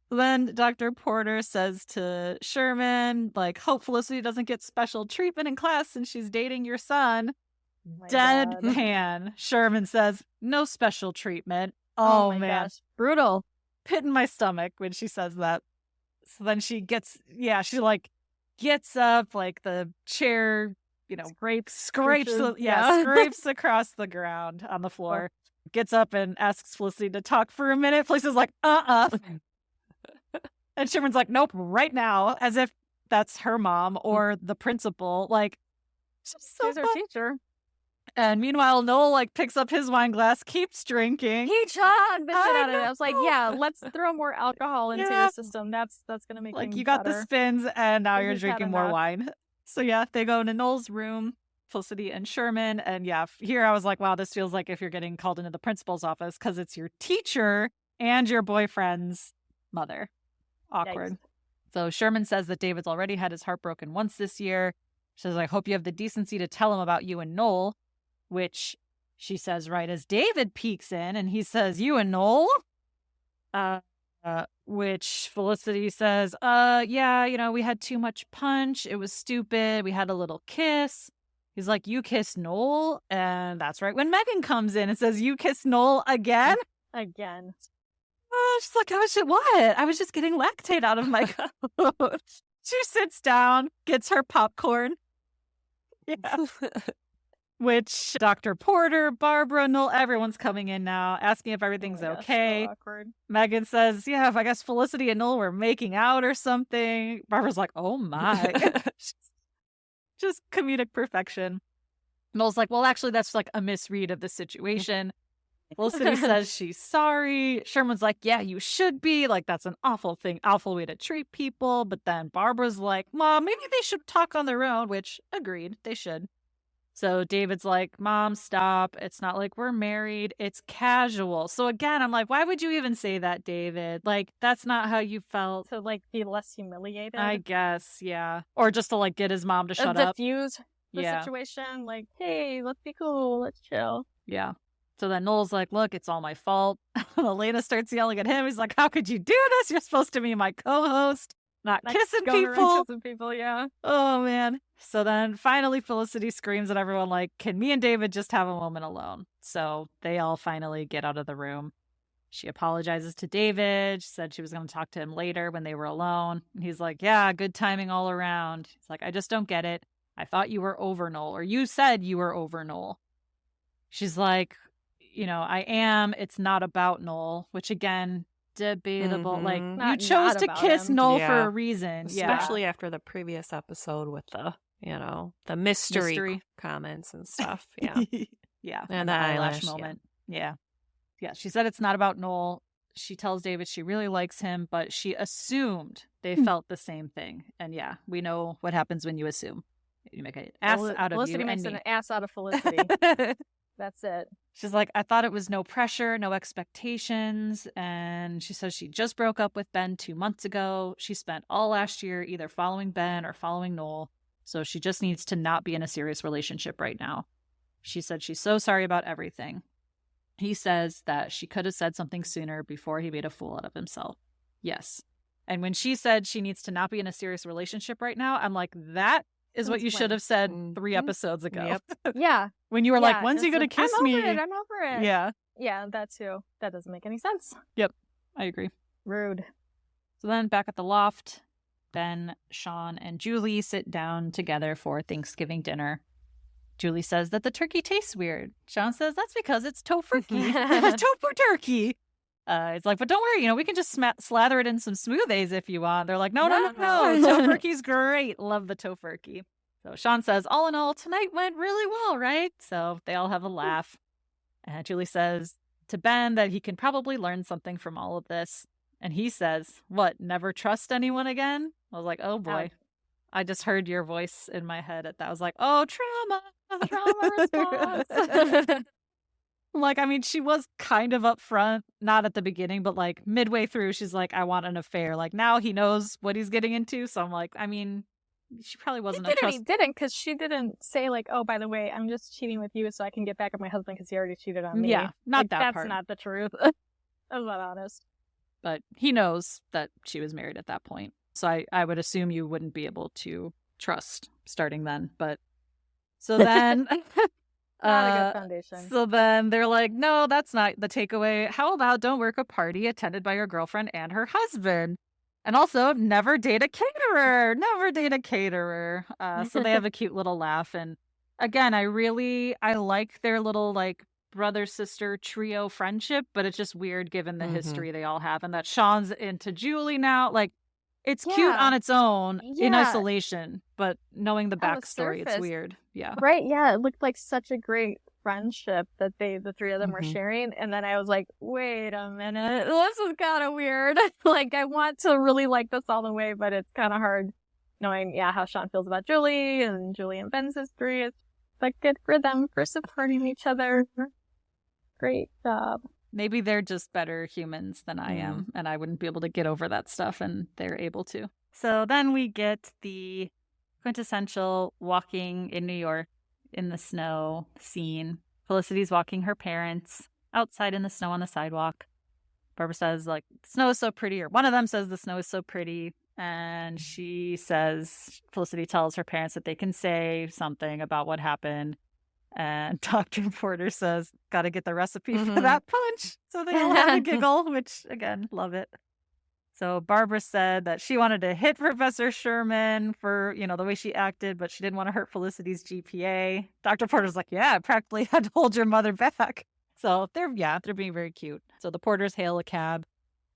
Then Dr. Porter says to Sherman, like, hope Felicity doesn't get special treatment in class since she's dating your son. Deadpan. Sherman says, no special treatment. Oh my man. Gosh. Brutal. Pit in my stomach when she says that. So then she gets up, like the chair, scrapes across the ground on the floor. Gets up and asks Felicity to talk for a minute. Felicity's like, And Sherman's like, nope, right now, as if that's her mom or the principal. Like, she's her teacher. And meanwhile, Noel picks up his wine glass, keeps drinking. He chugged the shit out of it. I was like, yeah, let's throw more alcohol into your system. That's gonna make you got better. The spins, and now you're drinking more wine. So yeah, they go into Noel's room, Felicity and Sherman, and yeah, here I was like, wow, this feels like if you're getting called into the principal's office because it's your teacher and your boyfriend's mother. Awkward. Yikes. So Sherman says that David's already had his heart broken once this year. She says, I hope you have the decency to tell him about you and Noel, which she says right as David peeks in and he says, you and Noel? Which Felicity says, yeah, we had too much punch. It was stupid. We had a little kiss. He's like, you kissed Noel? And that's right when Meghan comes in and says, you kissed Noel again? Again. She's like, what? I was just getting lactate out of my coat. She sits down, gets her popcorn. Yeah. Which Dr. Porter, Barbara, Noel, everyone's coming in now, asking if everything's okay. So awkward. Meghan says, yeah, if I guess Felicity and Noel were making out or something. Barbara's like, oh my. Just comedic perfection. Noel's like, well, actually, that's like a misread of the situation. Felicity says she's sorry. Sherman's like, yeah, you should be. Like, that's an awful way to treat people. But then Barbara's like, Mom, maybe they should talk on their own, which agreed, they should. So David's like, Mom, stop. It's not like we're married. It's casual. So again, I'm like, why would you even say that, David? Like, that's not how you felt. To be less humiliated? I guess, yeah. Or just to get his mom to shut up. Diffuse the situation. Like, hey, let's be cool. Let's chill. Yeah. So then Noel's like, look, it's all my fault. Elena starts yelling at him. He's like, how could you do this? You're supposed to be my co-host, not kissing people. Kissing people, yeah. Oh, man. So then finally Felicity screams at everyone like, can me and David just have a moment alone? So they all finally get out of the room. She apologizes to David. She said she was going to talk to him later when they were alone. And he's like, yeah, good timing all around. He's like, I just don't get it. I thought you were over Noel, or you said you were over Noel. She's like, I am. It's not about Noel, which again, debatable. Like, you chose to kiss Noel for a reason. Especially after the previous episode with the mystery comments and stuff. Yeah. Yeah. And the eyelash moment. Yeah. Yeah. She said it's not about Noel. She tells David she really likes him, but she assumed they felt the same thing. And yeah, we know what happens when you assume. You make an ass out of Felicity you. Felicity makes an ass out of Felicity. That's it. She's like, I thought it was no pressure, no expectations. And she says she just broke up with Ben 2 months ago. She spent all last year either following Ben or following Noel. So she just needs to not be in a serious relationship right now. She said she's so sorry about everything. He says that she could have said something sooner before he made a fool out of himself. Yes. And when she said she needs to not be in a serious relationship right now, I'm like, that is what Since you should when? have said Mhm. 3 episodes ago. Yep. Yeah. When you were like, Yeah, when's he it's going to like, kiss I'm me? over it. I'm over it. Yeah, Yeah, that too. That doesn't make any sense. I agree. Rude. So then back at the loft, Ben, Sean, and Julie sit down together for Thanksgiving dinner. Julie says that the turkey tastes weird. Sean says that's because it's tofurkey. Tofu turkey. It's like, but don't worry, we can just slather it in some smoothies if you want. They're like, no. Tofurkey's great. Love the tofurkey. So Sean says, all in all, tonight went really well, right? So they all have a laugh. And Julie says to Ben that he can probably learn something from all of this. And he says, what, never trust anyone again? I was like, oh boy. Ouch. I just heard your voice in my head at that. I was like, oh, trauma response. Like, I mean, she was kind of upfront, not at the beginning, but like midway through, she's like, I want an affair. Like now he knows what he's getting into. So I'm like, I mean, she probably wasn't He didn't, because she didn't say like, oh, by the way, I'm just cheating with you so I can get back at my husband because he already cheated on me. Yeah, not Like, that that's part. not the truth. I'm not honest. But he knows that she was married at that point. So I would assume you wouldn't be able to trust starting then. But so then Not a good foundation. So then they're like, no, that's not the takeaway. How about don't work a party attended by your girlfriend and her husband? And also never date a caterer. Never date a caterer. So they have a cute little laugh. And again, I like their little like brother-sister trio friendship, but it's just weird given the Mhm. history they all have. And that Sean's into Julie now. Like, it's cute Yeah. on its own in Yeah. isolation, but knowing the On the backstory, it's surface. weird. Yeah. Right, yeah, it looked like such a great friendship that the three of them were Mhm. sharing, and then I was like, wait a minute, this is kind of weird. Like, I want to really like this all the way, but it's kind of hard knowing, how Sean feels about Julie and Julie and Ben's history. It's like good for them for supporting each other. Great job. Maybe they're just better humans than I am, and I wouldn't be able to get over that stuff, and they're able to. So then we get the quintessential walking in New York in the snow scene. Felicity's walking her parents outside in the snow on the sidewalk. Barbara says, like, the snow is so pretty, or one of them says the snow is so pretty, and she says, Felicity tells her parents that they can say something about what happened. And Dr. Porter says, got to get the recipe for that punch. So they all have a giggle, which, again, love it. So Barbara said that she wanted to hit Professor Sherman for, the way she acted, but she didn't want to hurt Felicity's GPA. Dr. Porter's like, yeah, I practically had to hold your mother back. So they're being very cute. So the Porters hail a cab,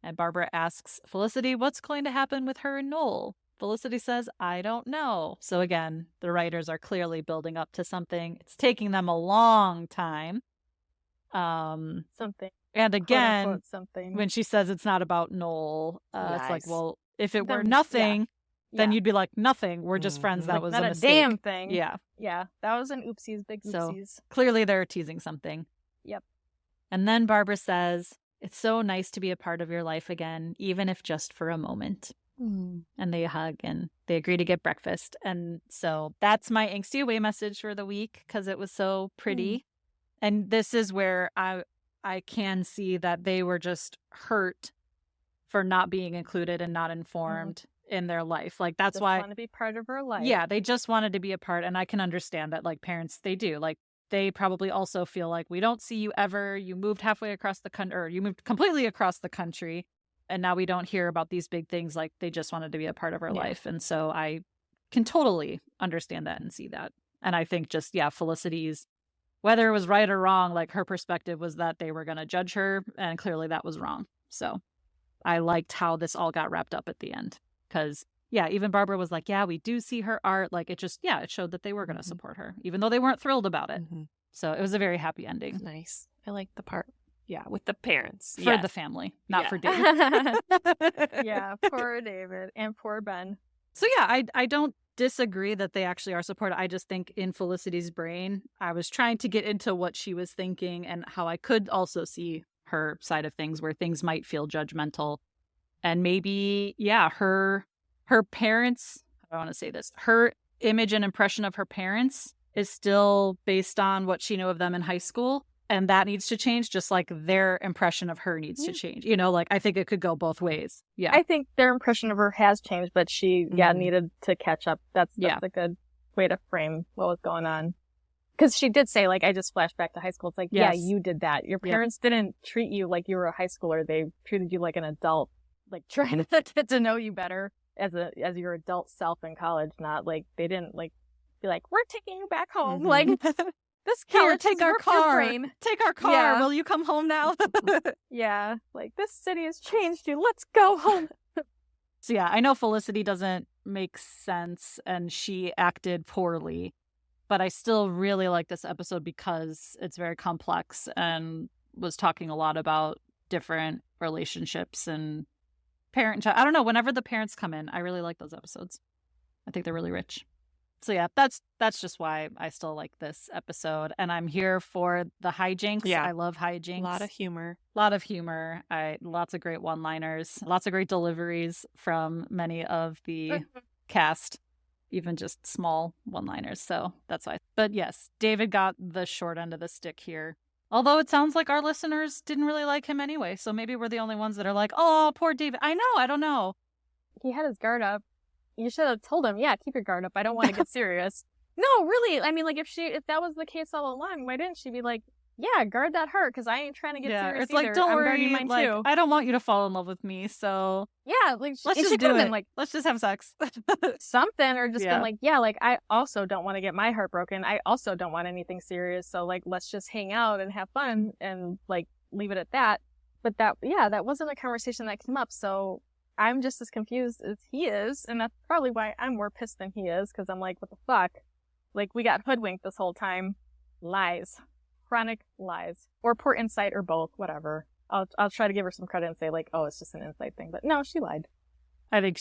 and Barbara asks Felicity what's going to happen with her and Noel. Felicity says, I don't know. So again, the writers are clearly building up to something. It's taking them a long time. Something. And again, Quote, unquote, something. when she says it's not about Noel, it's like, Nice. well, if it were Then- nothing, then Yeah. you'd be like, nothing. We're just friends. That Like, was not a a mistake. damn thing. Yeah. Yeah, that was an oopsies, big So- oopsies. Clearly they're teasing something. Yep. And then Barbara says, it's so nice to be a part of your life again, even if just for a moment. And they hug and they agree to get breakfast. And so that's my angsty away message for the week, because it was so pretty. And this is where I can see that they were just hurt for not being included and not informed in their life. Like, that's Just why. want to be part of her life. Yeah, they just wanted to be a part. And I can understand that, like, parents, they do. Like, they probably also feel like, we don't see you ever. You moved halfway across the country, or you moved completely across the country. And now we don't hear about these big things. Like, they just wanted to be a part of her life. And so I can totally understand that and see that. And I think just, Felicity's, whether it was right or wrong, like, her perspective was that they were going to judge her. And clearly that was wrong. So I liked how this all got wrapped up at the end. Because, even Barbara was like, we do see her art. Like, it just, it showed that they were going to support her, even though they weren't thrilled about it. So it was a very happy ending. Nice. I like the part. Yeah, with the parents. For the family, not for David. Yeah, poor David and poor Ben. So I don't disagree that they actually are supported. I just think in Felicity's brain, I was trying to get into what she was thinking and how I could also see her side of things where things might feel judgmental. And maybe, her parents, I want to say this, her image and impression of her parents is still based on what she knew of them in high school. And that needs to change, just like their impression of her needs to change. Like, I think it could go both ways. Yeah. I think their impression of her has changed, but she, needed to catch up. That's a good way to frame what was going on. Because she did say, like, I just flashed back to high school. It's like, Yes. yeah, you did that. Your parents didn't treat you like you were a high schooler. They treated you like an adult, like trying to get to know you better as your adult self in college. Not like they didn't like be like, we're taking you back home. Like this Here, college take has our warped your car. brain. Take our car. Yeah. Will you come home now? Yeah, like this city has changed you. Let's go home. So yeah, I know Felicity doesn't make sense and she acted poorly, but I still really like this episode because it's very complex and was talking a lot about different relationships and parent. I don't know. Whenever the parents come in, I really like those episodes. I think they're really rich. So yeah, that's just why I still like this episode, and I'm here for the hijinks. Yeah. I love hijinks. A lot of humor. Lots of great one-liners, lots of great deliveries from many of the cast, even just small one-liners. So that's why. But yes, David got the short end of the stick here. Although it sounds like our listeners didn't really like him anyway, so maybe we're the only ones that are like, "Oh, poor David." I don't know. He had his guard up. You should have told him, yeah, keep your guard up. I don't want to get serious. No, really. I mean, like, if that was the case all along, why didn't she be like, yeah, guard that hurt, because I ain't trying to get serious it's either. like, don't I'm worry, guarding mine like, too. I don't want you to fall in love with me, so Yeah, like, let's she just could've do it. been like, Let's just have sex. something, or just Yeah. been like, yeah, like, I also don't want to get my heart broken. I also don't want anything serious. So, like, let's just hang out and have fun and, like, leave it at that. But that wasn't a conversation that came up. So I'm just as confused as he is. And that's probably why I'm more pissed than he is. Because I'm like, what the fuck? Like, we got hoodwinked this whole time. Lies. Chronic lies. Or poor insight, or both. Whatever. I'll try to give her some credit and say, like, oh, it's just an insight thing. But no, she lied. I think,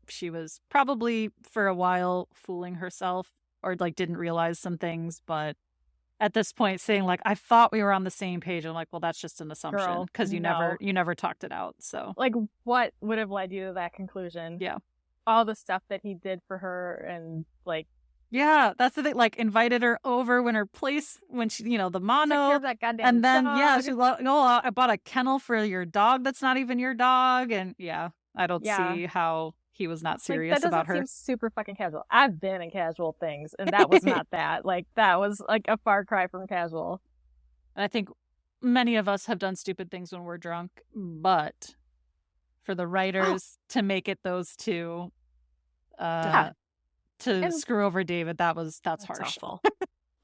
she was probably for a while fooling herself or like didn't realize some things. But at this point saying like, I thought we were on the same page. I'm like, well, that's just an assumption Girl, because you no. never talked it out. So Like, what would have led you to that conclusion? Yeah. All the stuff that he did for her and, like, yeah, that's the thing. Like, invited her over when she, the took care mono. of that goddamn And then, dog. she's like, oh, I bought a kennel for your dog that's not even your dog. And I don't see how he was not serious like, that about doesn't her. seem super fucking casual. I've been in casual things, and that was not that. Like, that was, like, a far cry from casual. And I think many of us have done stupid things when we're drunk, but for the writers to make it those two, to screw over David, that's harsh. Awful.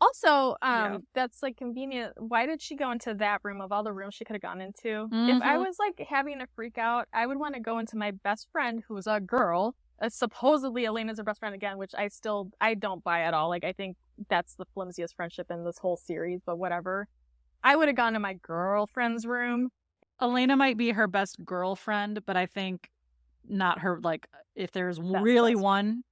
Also, Yeah. that's, like, convenient. Why did she go into that room of all the rooms she could have gone into? If Mm-hmm. I was, like, having a freak out, I would want to go into my best friend, who's a girl. Supposedly Elena's her best friend again, which I don't buy at all. Like, I think that's the flimsiest friendship in this whole series, but whatever. I would have gone to my girlfriend's room. Elena might be her best girlfriend, but I think not her, like, if there's Best really best one,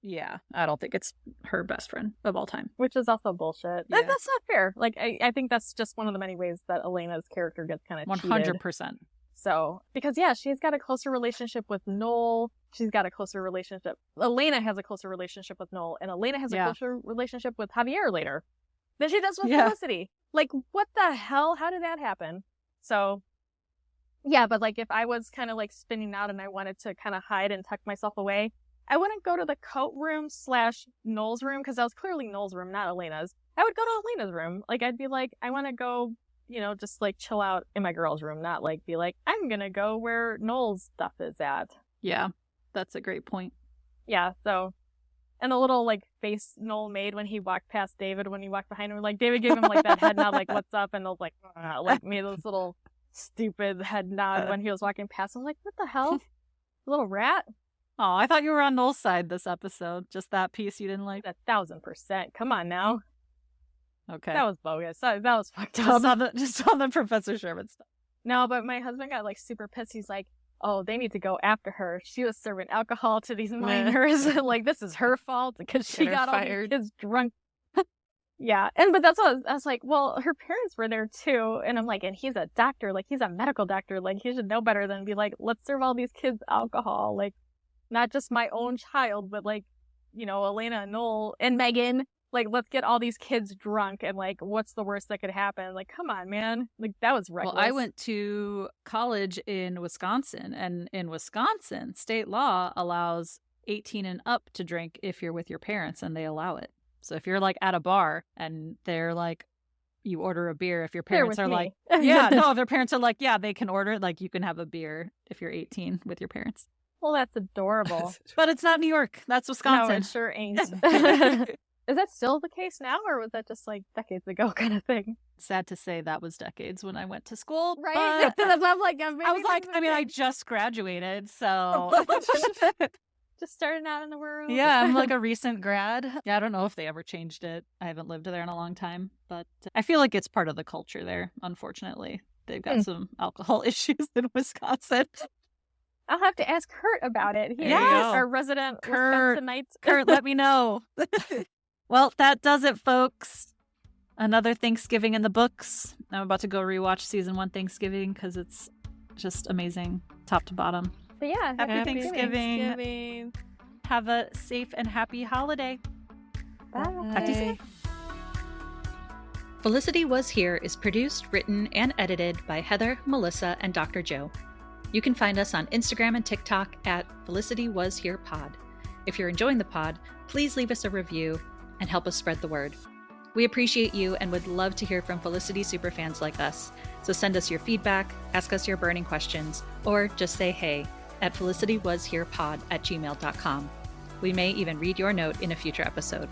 I don't think it's her best friend of all time. Which is also bullshit. Yeah. That's not fair. Like, I think that's just one of the many ways that Elena's character gets kind of 100%. So, because, she's got a closer relationship with Noel. She's got a closer relationship. Elena has a closer relationship with Noel, and Elena has a closer relationship with Javier later than she does with Felicity. Like, what the hell? How did that happen? So, but, like, if I was kind of, like, spinning out and I wanted to kind of hide and tuck myself away, I wouldn't go to the coat room / Noel's room, because that was clearly Noel's room, not Elena's. I would go to Elena's room. Like, I'd be like, I want to go, just, like, chill out in my girl's room, not, like, be like, I'm gonna go where Noel's stuff is at. Yeah, that's a great point. Yeah, so... And the little, like, face Noel made when he walked past David, when he walked behind him. Like, David gave him, like, that head nod, like, what's up? And Noel's like, made this little stupid head nod when he was walking past. I'm like, what the hell? Little rat? Oh, I thought you were on Noel's side this episode. Just that piece you didn't like? 1,000%. Come on now. Okay. That was bogus. That was fucked up. Just on the Professor Sherman stuff. No, but my husband got, like, super pissed. He's like, oh, they need to go after her. She was serving alcohol to these minors. Like, this is her fault because she got all these kids drunk. Yeah. But that's what I was like, well, her parents were there too. And I'm like, and he's a doctor. Like, he's a medical doctor. Like, he should know better than be like, let's serve all these kids alcohol. Like, not just my own child, but, like, Elena and Noel and Meghan. Like, let's get all these kids drunk, and, like, what's the worst that could happen? Like, come on, man. Like, that was reckless. Well, I went to college in Wisconsin, and in Wisconsin, state law allows 18 and up to drink if you're with your parents and they allow it. So if you're like at a bar and they're like, you order a beer, if your parents are like, yeah, no, if their parents are like, yeah, they can order, like you can have a beer if you're 18 with your parents. Well, that's adorable. But it's not New York. That's Wisconsin. No, it sure ain't. Is that still the case now, or was that just like decades ago kind of thing? Sad to say that was decades when I went to school. Right? But I'm like, I was like, I mean, I just graduated, so. Just starting out in the world. Yeah, I'm like a recent grad. Yeah, I don't know if they ever changed it. I haven't lived there in a long time, but I feel like it's part of the culture there, unfortunately. They've got some alcohol issues in Wisconsin. I'll have to ask Kurt about it. He's our resident Wisconsinite. Kurt, let me know. Well, that does it, folks. Another Thanksgiving in the books. I'm about to go rewatch season 1 Thanksgiving because it's just amazing, top to bottom. But yeah, happy Thanksgiving. Have a safe and happy holiday. Bye. Talk to you soon. Felicity Was Here is produced, written, and edited by Heather, Melissa, and Dr. Joe. You can find us on Instagram and TikTok at Felicity Was Here Pod. If you're enjoying the pod, please leave us a review and help us spread the word. We appreciate you and would love to hear from Felicity superfans like us. So send us your feedback, ask us your burning questions, or just say hey at felicitywasherepod@gmail.com. We may even read your note in a future episode.